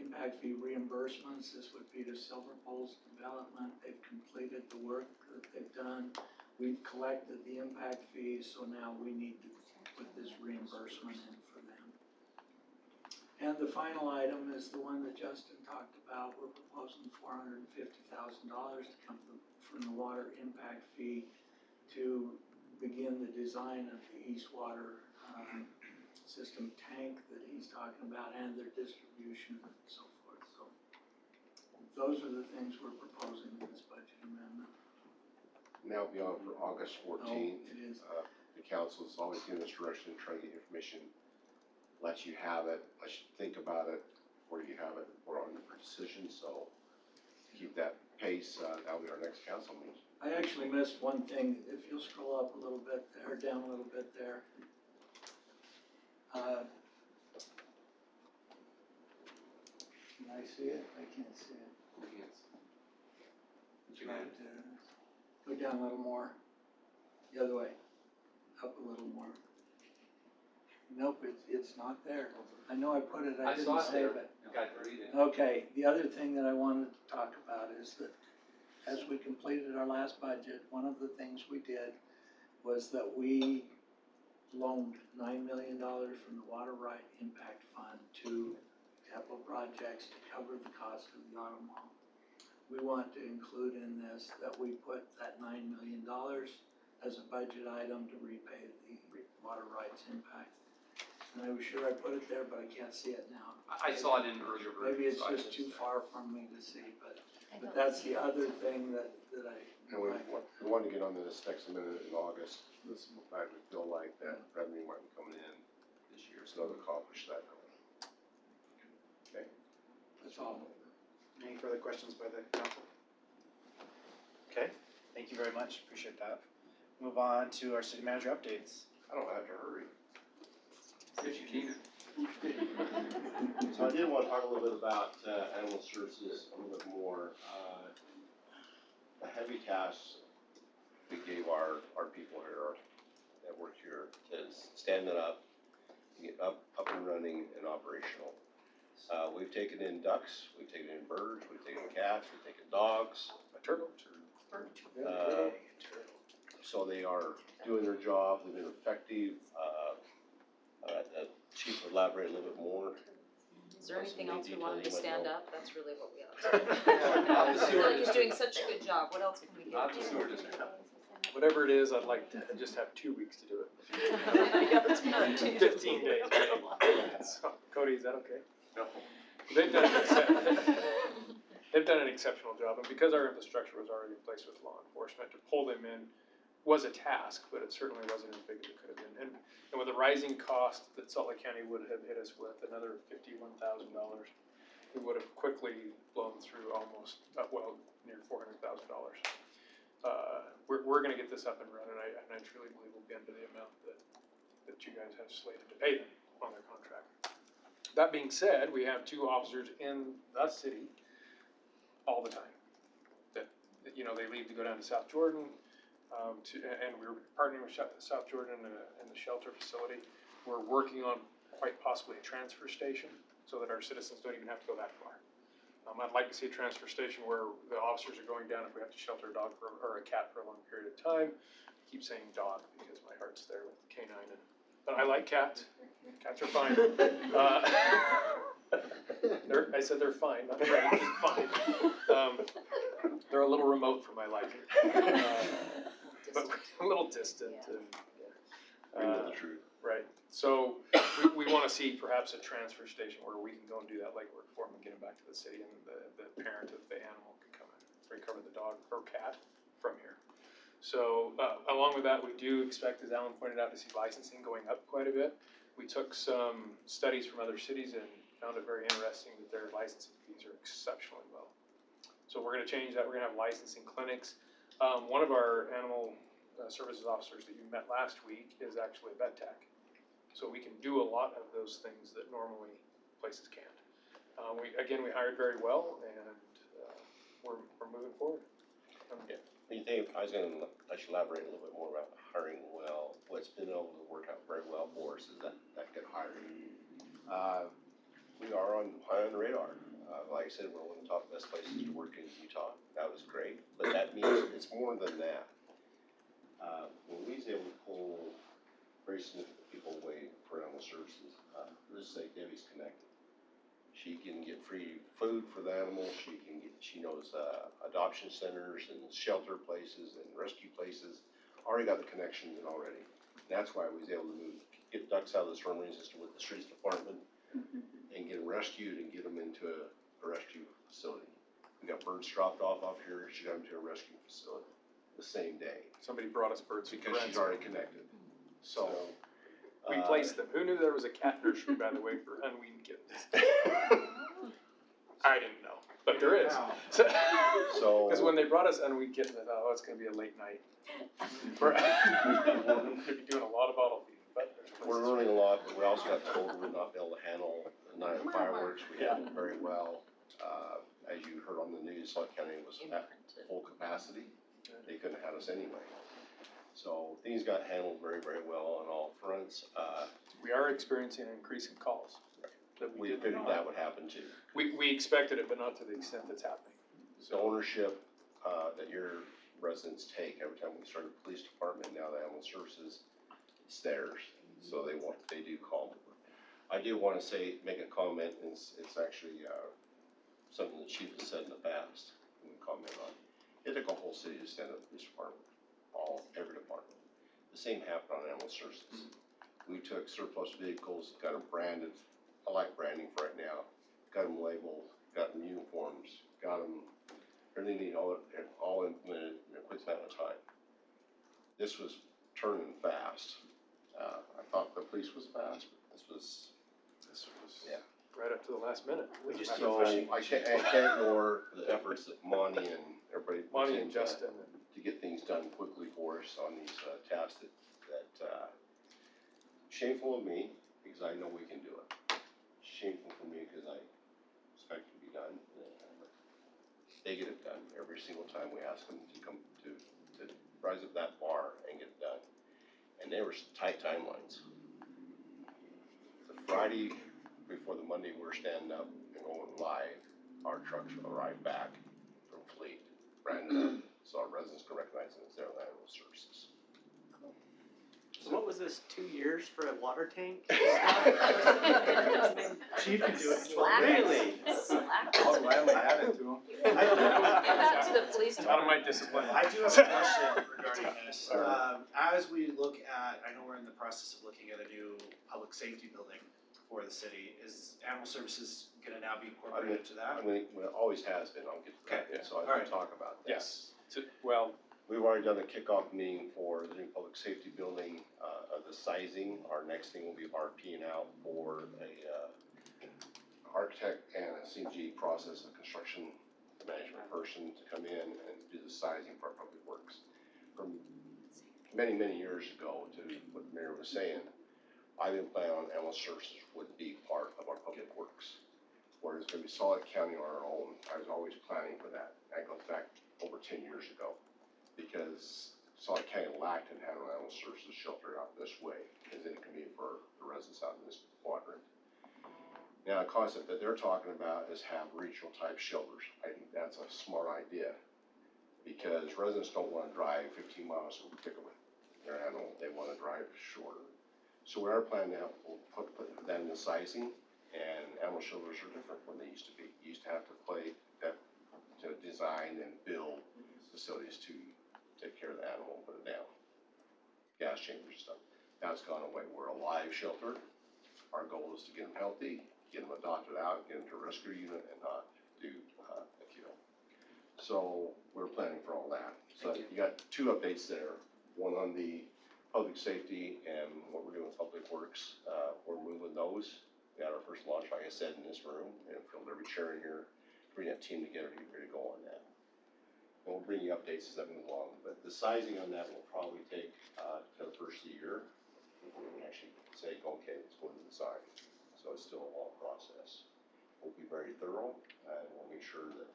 impact fee reimbursements. This would be to Silver Bowls Development. They've completed the work that they've done. We've collected the impact fees, so now we need to put this reimbursement in for them. And the final item is the one that Justin talked about. We're proposing $450,000 to come from the water impact fee to begin the design of the East Water system tank that he's talking about and their distribution and so forth. So those are the things we're proposing in this budget amendment. Now beyond for August 14th. It is. The council is always giving us direction, trying to get information, let you have it, let you think about it, before you have it, we're on for decision, so keep that pace, that'll be our next council meeting. I actually missed one thing. If you'll scroll up a little bit there, down a little bit there. Can I see it? I can't see it. Try to go down a little more. The other way. Up a little more. Nope, it's not there. I know I put it, I didn't save it. Got to read it. Okay, the other thing that I wanted to talk about is that as we completed our last budget, one of the things we did was that we loaned $9 million from the Water Right Impact Fund to capital projects to cover the cost of the auto mall. We want to include in this that we put that $9 million as a budget item to repay the water rights impact. And I was sure I put it there, but I can't see it now. I saw it in earlier version. Maybe it's so I just too missed it. far from me to see, but that's the other thing that I. And we want to get on this next minute in August, this might feel like that revenue might be coming in this year, so they'll accomplish that goal. Okay? That's all. Any further questions by the council? Okay, thank you very much, appreciate that. Move on to our city manager updates. I don't have to hurry. Yes, you can. So I did want to talk a little bit about animal services a little bit more. The heavy tasks we gave our people here that work here is standing up, get up and running and operational. We've taken in ducks, we've taken in birds, we've taken in cats, we've taken dogs. A turtle. So they are doing their job, they've been effective. The chief will elaborate a little bit more. Is there anything else we want him to Details you might stand know. up? That's really what we ought to do. I feel like he's doing such a good job. What else can we do? Not the sewer district. Whatever it is, I'd like to just have 2 weeks to do it. Yeah, that's good. 15 days, right? So, Cody, is that okay? No. They've done an exceptional job, and because our infrastructure was already in place with law enforcement, to pull them in was a task, but it certainly wasn't as big as it could have been. And with the rising cost that Salt Lake County would have hit us with, another $51,000, we would have quickly blown through almost, near $400,000. We're gonna get this up and running, and I truly believe we'll be under the amount that you guys have slated to pay them on their contract. That being said, we have 2 officers in the city all the time. That they leave to go down to South Jordan, and we're partnering with South Jordan in the shelter facility. We're working on quite possibly a transfer station so that our citizens don't even have to go that far. I'd like to see a transfer station where the officers are going down if we have to shelter a dog or a cat for a long period of time. I keep saying dog because my heart's there with the canine, but I like cats. Cats are fine. I said they're fine, not great, just fine. They're a little remote for my liking, but a little distant. We know the truth. Right. So we want to see perhaps a transfer station where we can go and do that legwork for them and get them back to the city, and the parent of the animal can come and recover the dog or cat from here. So along with that, we do expect, as Alan pointed out, to see licensing going up quite a bit. We took some studies from other cities and found it very interesting that their licensing fees are exceptionally low. So we're going to change that. We're going to have licensing clinics. One of our animal services officers that you met last week is actually a vet tech. So we can do a lot of those things that normally places can't. We hired very well, and we're moving forward. I was going to let you elaborate a little bit more about hiring well. What's been able to work out very well for us is that good hiring. We are high on the radar. Like I said, we're one of the top best places to work in Utah. That was great, but that means it's more than that. When we was able to pull very significant people away for animal services, let's say Debbie's connected. the animal, she knows, adoption centers and shelter places and rescue places, already got the connections in already. And that's why we was able to get ducks out of the swarm range system with the streets department and get them rescued and get them into a rescue facility. We got birds dropped off here, she got them to a rescue facility the same day, Somebody brought us birds from because she's Branson. already connected, so. We placed them. Who knew there was a cat nursery, by the way, for unweaned kittens? I didn't know, but there is. Wow. So. Because when they brought us unweaned kittens, I thought, oh, it's gonna be a late night. We're gonna be doing a lot of bottle feeding, but there's a place We're to learning a lot, but we also got told we would not be able to handle the night of fireworks. We Yeah. handled very well. As you heard on the news, Salt County was at full capacity. They couldn't have us anyway. So things got handled very, very well on all fronts. We are experiencing an increase in calls. That We did figured not- that would happen too. We expected it, but not to the extent that's happening. The ownership, that your residents take every time we start a police department, now the animal services, it's theirs. So they do call me. I do wanna make a comment, and it's actually, something the chief has said in the past, we can comment on. It took a whole city to stand up the police department, every department. The same happened on animal services. We took surplus vehicles, got them branded, I like branding for right now, got them labeled, got them uniforms, got them, everything they need, all implemented in a quick amount of time. This was turning fast. I thought the police was fast, but this was, yeah. Right up to the last minute. We just So I can't ignore the efforts that Monty and everybody puts Monty and into Justin. to get things done quickly for us on these tasks that shameful of me, because I know we can do it. Shameful for me because I expect it to be done. They get it done every single time we ask them to come to rise up that bar and get it done. And they were tight timelines. The Friday before the Monday we're standing up and going live, our trucks will arrive back from Fleet, branded up, so our residents can recognize it as their animal services. So what was this, 2 years for a water tank? Chief can do it in 12 Slack. days. Really? Slack. I'll gladly add it to them. Give that to the police Out of my department. discipline. I do have a question regarding this. As we look at, I know we're in the process of looking at a new public safety building for the city. Is animal services gonna now be incorporated into that? I mean, well, it always has been, I'll get to that, Okay, so I alright. can talk about that. Yes. Well, We've already done a kickoff meeting for the new public safety building, of the sizing. Our next thing will be RPing out for a, architect and a CG process, a construction management person to come in and do the sizing for our public works. From many, many years ago, to what the mayor was saying, I've been planning on animal services would be part of our public works. Where it's gonna be Solid County on our own, I was always planning for that. That goes back over 10 years ago. Because Solid County lacked and had an animal services shelter out this way, as inconvenient for the residents out in this quadrant. Now, the concept that they're talking about is have regional type shelters. I think that's a smart idea. Because residents don't wanna drive 15 miles to pick up their animal, they wanna drive shorter. So we are planning to put that in the sizing, and animal shelters are different from they used to be. You used to have to to design and build facilities to take care of the animal, put it down. Gas chambers and stuff. Now it's gone away. We're a live shelter. Our goal is to get them healthy, get them adopted out, get them to a rescue unit, and not do a kill. So we're planning for all that. So you got 2 updates there. One on the public safety and what we're doing with public works. We're moving those. We had our first launch, like I said, in this room, and filled every chair in here. Bring that team together to get ready to go on that. And we'll bring you updates as that moves along, but the sizing on that will probably take, to the first of the year, before we can actually say, okay, let's go to the design. So it's still a long process. We'll be very thorough, and we'll make sure that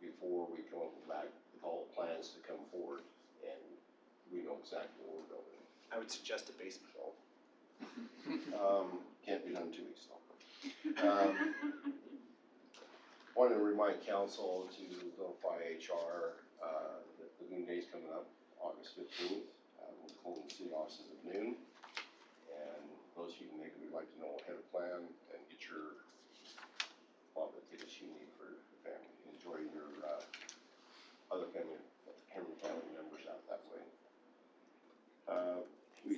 before we come up back with all the plans to come forward, and we know exactly what we're building. I would suggest a basement. Can't be done in 2 weeks though. Wanted to remind council to notify HR, that the Noon Day's coming up, August 15th. We'll hold in city offices at noon. And those of you who make it, we'd like to know ahead of plan and get your, all the tickets you need for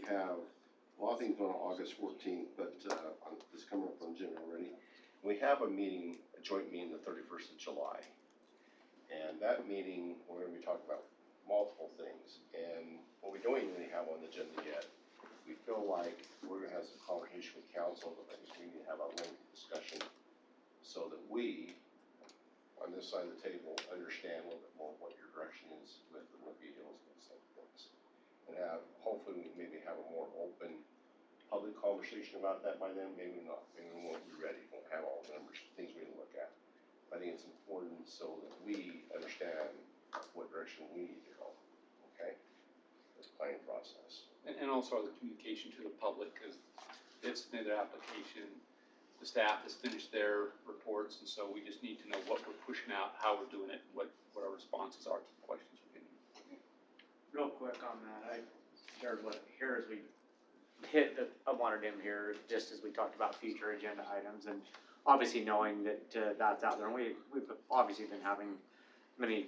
have a lot of things going on August 14th, but it's coming up on June already. We have a meeting, a joint meeting, the 31st of July. And that meeting, we're going to be talking about multiple things. And what we don't even really have on the agenda yet, we feel like we're going to have some conversation with council, but I think we need to have a lengthy discussion so that we, on this side of the table, understand a little bit more what your direction is with vehicles and stuff like this. And hopefully we maybe have a more open public conversation about that by then, maybe not, maybe we won't be ready, won't have all the numbers, things we can look at. I think it's important so that we understand what direction we need to go, okay? This planning process. And also the communication to the public, because they've submitted their application, the staff has finished their reports, and so we just need to know what we're pushing out, how we're doing it, what our responses are to the questions we're getting. Real quick on that, I shared what here as we hit I wanted him here just as we talked about future agenda items, and obviously knowing that that's out there, and we've obviously been having many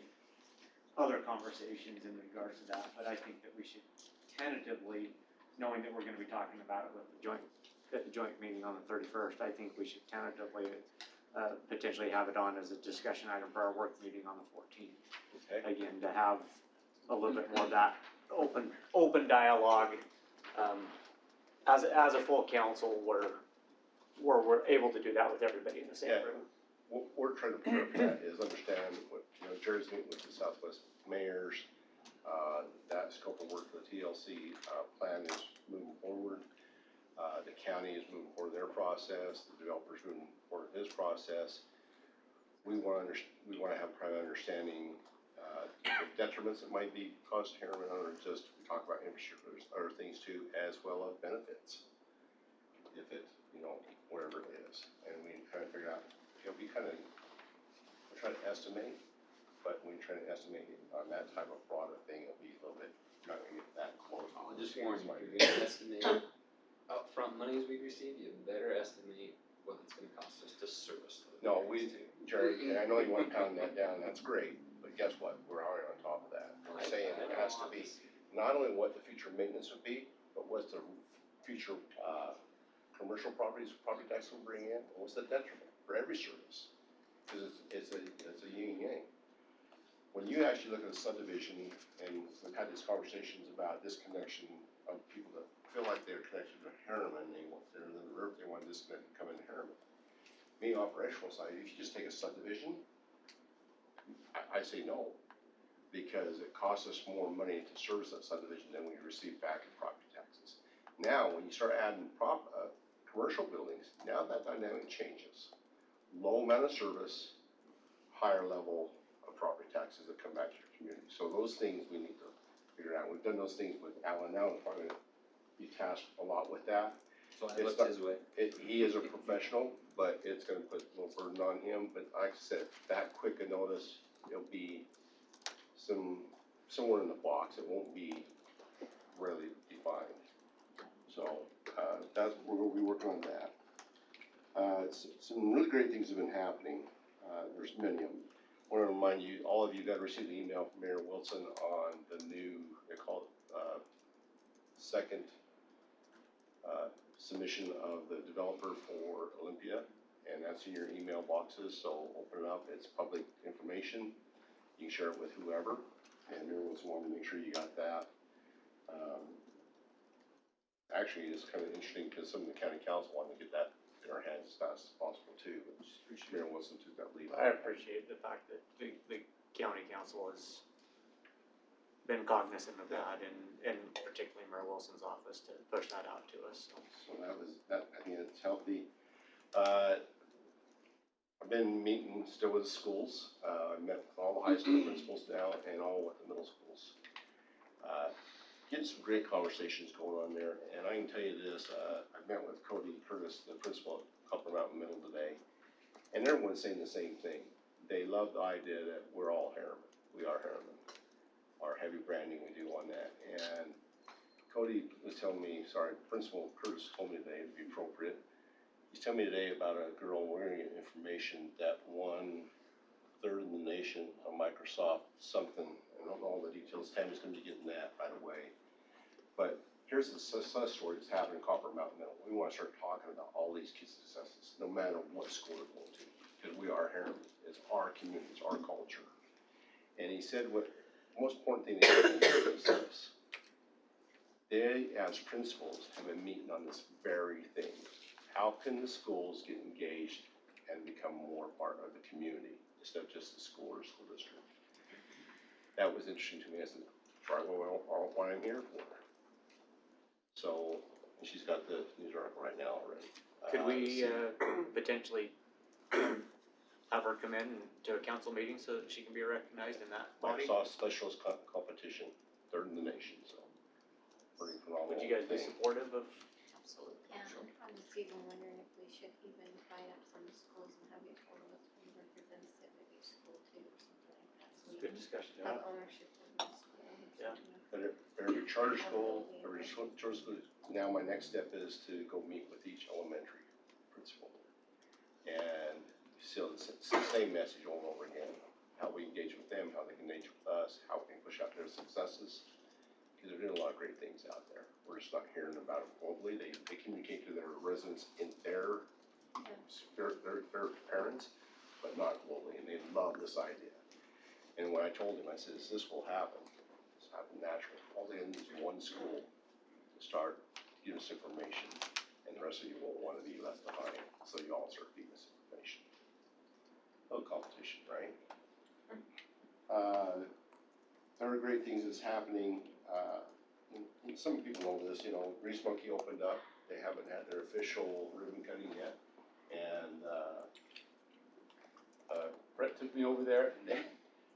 other conversations in regards to that, but I think that we should tentatively, knowing that we're gonna be talking about it with at the joint meeting on the 31st, I think we should tentatively potentially have it on as a discussion item for our work meeting on the 14th. Okay. Again, to have a little bit more of that open dialogue, as a full council where we're able to do that with everybody in the same Yeah. room. What we're trying to prepare for that is understand what, Jerry's meeting with the Southwest mayors, that scope of work for the TLC, plan is moving forward. The county is moving forward their process, the developer's moving forward his process. We wanna have private understanding, the detriments that might be caused to Harriman, or just, we talk about infrastructure, there's other things too, as well as benefits. If it, whatever it is, and we kind of figure out, we we're trying to estimate, but when you're trying to estimate on that type of broader thing, it'll be a little bit, you're not gonna get that close. I'll just warn you, if you're gonna estimate upfront monies we receive, you better estimate what it's gonna cost us to service those. No, Jerry, and I know you wanna pound that down, that's great, but guess what, we're already on top of that. We're saying it has to be, not only what the future maintenance would be, but what's the future, commercial property tax will bring in, and what's the detriment for every service? Cause it's a yin and yang. When you actually look at a subdivision, and we've had these conversations about disconnection of people that feel like they're connected to Harriman, they're in the river, they want to disconnect and come into Harriman. Being operational side, if you just take a subdivision, I say no, because it costs us more money to service that subdivision than we receive back in property taxes. Now, when you start adding commercial buildings, now that dynamic changes. Low amount of service, higher level of property taxes that come back to your community. So those things we need to figure out. We've done those things with Alan now, we're probably gonna be tasked a lot with that. So I looked his way. He is a professional, but it's gonna put a little burden on him. But like I said, that quick a notice, it'll be somewhere in the box. It won't be really defined. So, we'll be working on that. Some really great things have been happening. There's many of them. I wanna remind you, all of you got received an email from Mayor Wilson on the new, they call it, second, submission of the developer for Olympia, and that's in your email boxes, so open it up, it's public information. You can share it with whoever, and Mayor Wilson wanted to make sure you got that. Actually, it's kind of interesting because some of the county council wanted to get that in our hands as fast as possible too, but Mayor Wilson took that lead. I appreciate the fact that the county council has been cognizant of that, and particularly Mayor Wilson's office to push that out to us, so. So I think it's healthy. I've been meeting still with the schools. I met with all the high school principals now and all the middle schools. Getting some great conversations going on there, and I can tell you this, I met with Cody Curtis, the principal at Copper Mountain Middle today, and everyone's saying the same thing. They love the idea that we're all Harriman. We are Harriman. Our heavy branding we do on that, and Cody was telling me, Principal Curtis told me today to be appropriate. He's telling me today about a girl, we're gonna get information that 1/3 in the nation on Microsoft something, I don't know all the details, Tammy's gonna be getting that, by the way. But here's the success story that's happening in Copper Mountain Middle. We wanna start talking about all these kids' successes, no matter what school they're going to, because we are Harriman, it's our community, it's our culture. And he said what, the most important thing that he said is this. They, as principals, have been meeting on this very thing. How can the schools get engaged and become more part of the community instead of just the school or school district? That was interesting to me. I said, right, well, what I'm here for. So, and she's got the news article right now already. Could we potentially have her come in to a council meeting so that she can be recognized in that body? Microsoft Specialist Competition, third in the nation, so. Pretty phenomenal. Would you guys be thing. supportive of? Absolutely. Yeah, I'm just even wondering if we should even invite up some schools and have each one of us be representative of each school too, or something like that. So we Good discussion. have ownership of the school. or Yeah. something. But every charter school, now my next step is to go meet with each elementary principal. And still, it's the same message over and over again, how we engage with them, how they can engage with us, how we can push out their successes. Because they're doing a lot of great things out there. We're just not hearing about them globally. They communicate to their residents in their parents, but not globally, and they love this idea. And when I told him, I said, this will happen. It's happen naturally. All they need is one school to start giving us information, and the rest of you won't want to be left behind. So you all start feeding us information. No competition, right? There are great things that's happening. And some people know this, you know, Grease Monkey opened up. They haven't had their official ribbon cutting yet. And Brett took me over there, and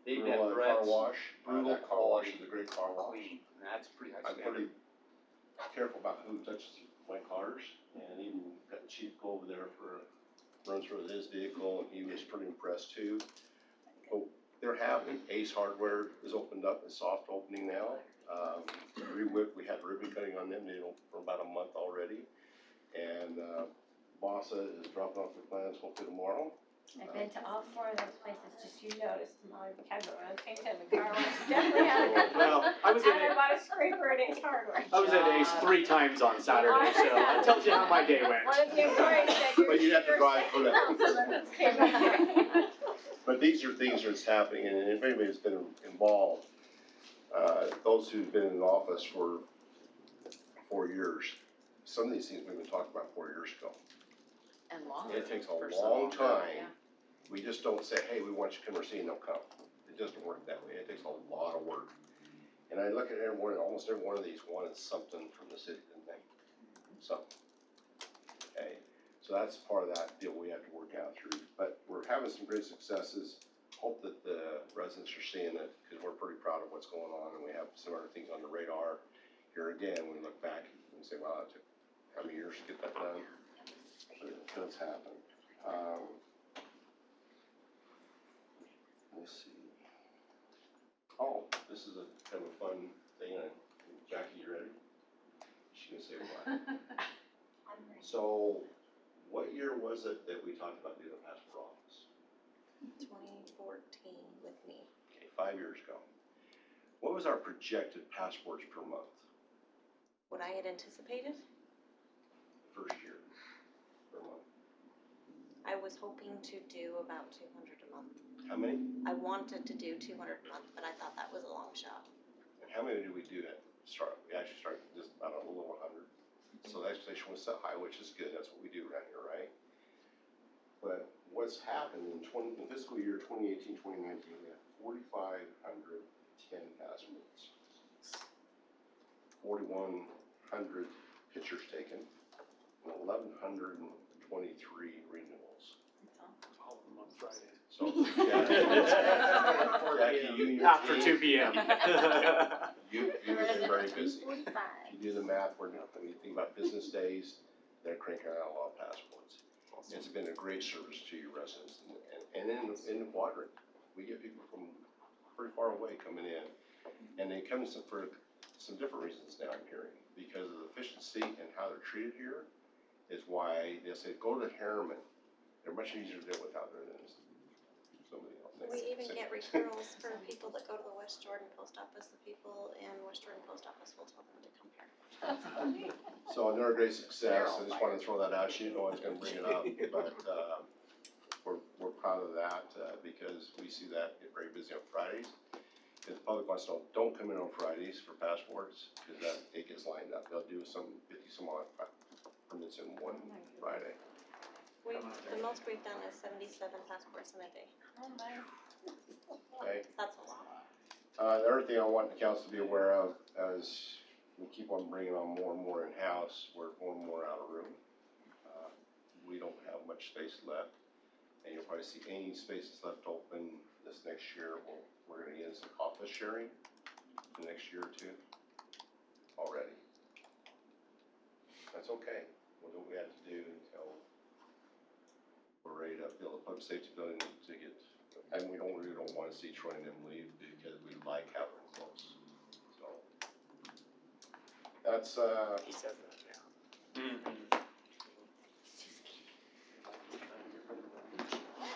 they did Brutal Brett's car wash. brutal That car wash quality is a great car wash. clean, and that's pretty high I'm standard. pretty careful about who touches my cars, and even got Chief go over there for a run through his vehicle, and he was pretty impressed too. But they're happening. Ace Hardware is opened up, it's soft opening now. We had ribbon cutting on them, for about a month already. And Bossa is dropping off their plans hopefully tomorrow. I've been to all four of those places, just you noticed, Molly, had one at the same time, the car wash definitely had a good one. Well, I was And at I bought a scraper at Ace Hardware. I was at Ace 3 times on Saturday, so that tells you how my day went. One of the employees said, But you have to "You're drive for that." came back here. But these are things that's happening, and if anybody's been involved, those who've been in office for 4 years, some of these things we've been talking about 4 years ago. And longer. It takes for a some long longer, time. yeah. We just don't say, hey, we want you to come or see, and they'll come. It doesn't work that way. It takes a lot of work. And I look at almost every one of these wanted something from the city, didn't they? Something. Okay, so that's part of that deal we have to work out through. But we're having some great successes. Hope that the residents are seeing it, because we're pretty proud of what's going on, and we have some other things on the radar. Here again, we look back and say, wow, it took how many years to get that done? But it does happen. Let's see. Oh, this is a kind of a fun thing. Jackie, you ready? She's gonna say what? So, what year was it that we talked about doing a passport office? 2014 with me. Okay, 5 years ago. What was our projected passports per month, What I had anticipated, first year, per month? I was hoping to do about 200 a month. How many? I wanted to do 200 a month, but I thought that was a long shot. And how many did we do at start? We actually started just about a little over 100. So the expectation was set high, which is good. That's what we do around here, right? But what's happened in fiscal year 2018, 2019, we had 4,510 passports, 4,100 pictures taken, and 1,123 renewals. All of them on Friday. So, Jackie, you and your After team, 2 p.m. you have been very busy. 45. You do the math, when you think about business days, they're cranking out a lot of passports. It's been a great service to your residents, and in the quadrant, we get people from pretty far away coming in, and they come for some different reasons now, I'm hearing, because of the efficiency and how they're treated here, is why they say, go to Harriman. They're much easier to deal with out there than somebody else. We even get referrals for people that go to the West Jordan post office. The people in West Jordan post office will tell them to come here. So another great success, I just wanted to throw that out, you no one's gonna bring it up, but, we're proud of that, because we see that get very busy on Fridays. If the public wants to know, don't come in on Fridays for passports, cause that, it gets lined up, they'll do some 50-some odd permits in one Friday. The most we've done is 77 passports in a day. Oh my. Okay. That's a lot. The other thing I want the council to be aware of, as we keep on bringing on more and more in-house, we're more and more out of room. We don't have much space left, and you'll probably see any spaces left open this next year. We're gonna get some office sharing the next year or two already. That's okay, we'll do what we have to do until we're ready to build a public safety building to get, and we really don't wanna see Troy and them leave because we like having them close, so. That's, He says that, yeah.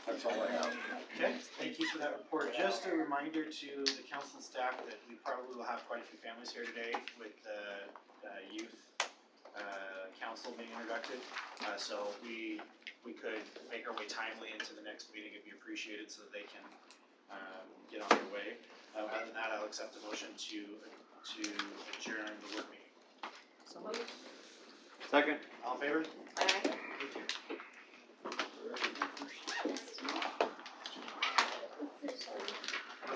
that's all I have. Okay, thank you for that report. Just a reminder to the council and staff that we probably will have quite a few families here today with the youth council being introduced. So we could make our way timely into the next meeting, it'd be appreciated so that they can get on their way. Other than that, I'll accept the motion to adjourn the work meeting. So moved. Second. All in favor? Alright. Thank you.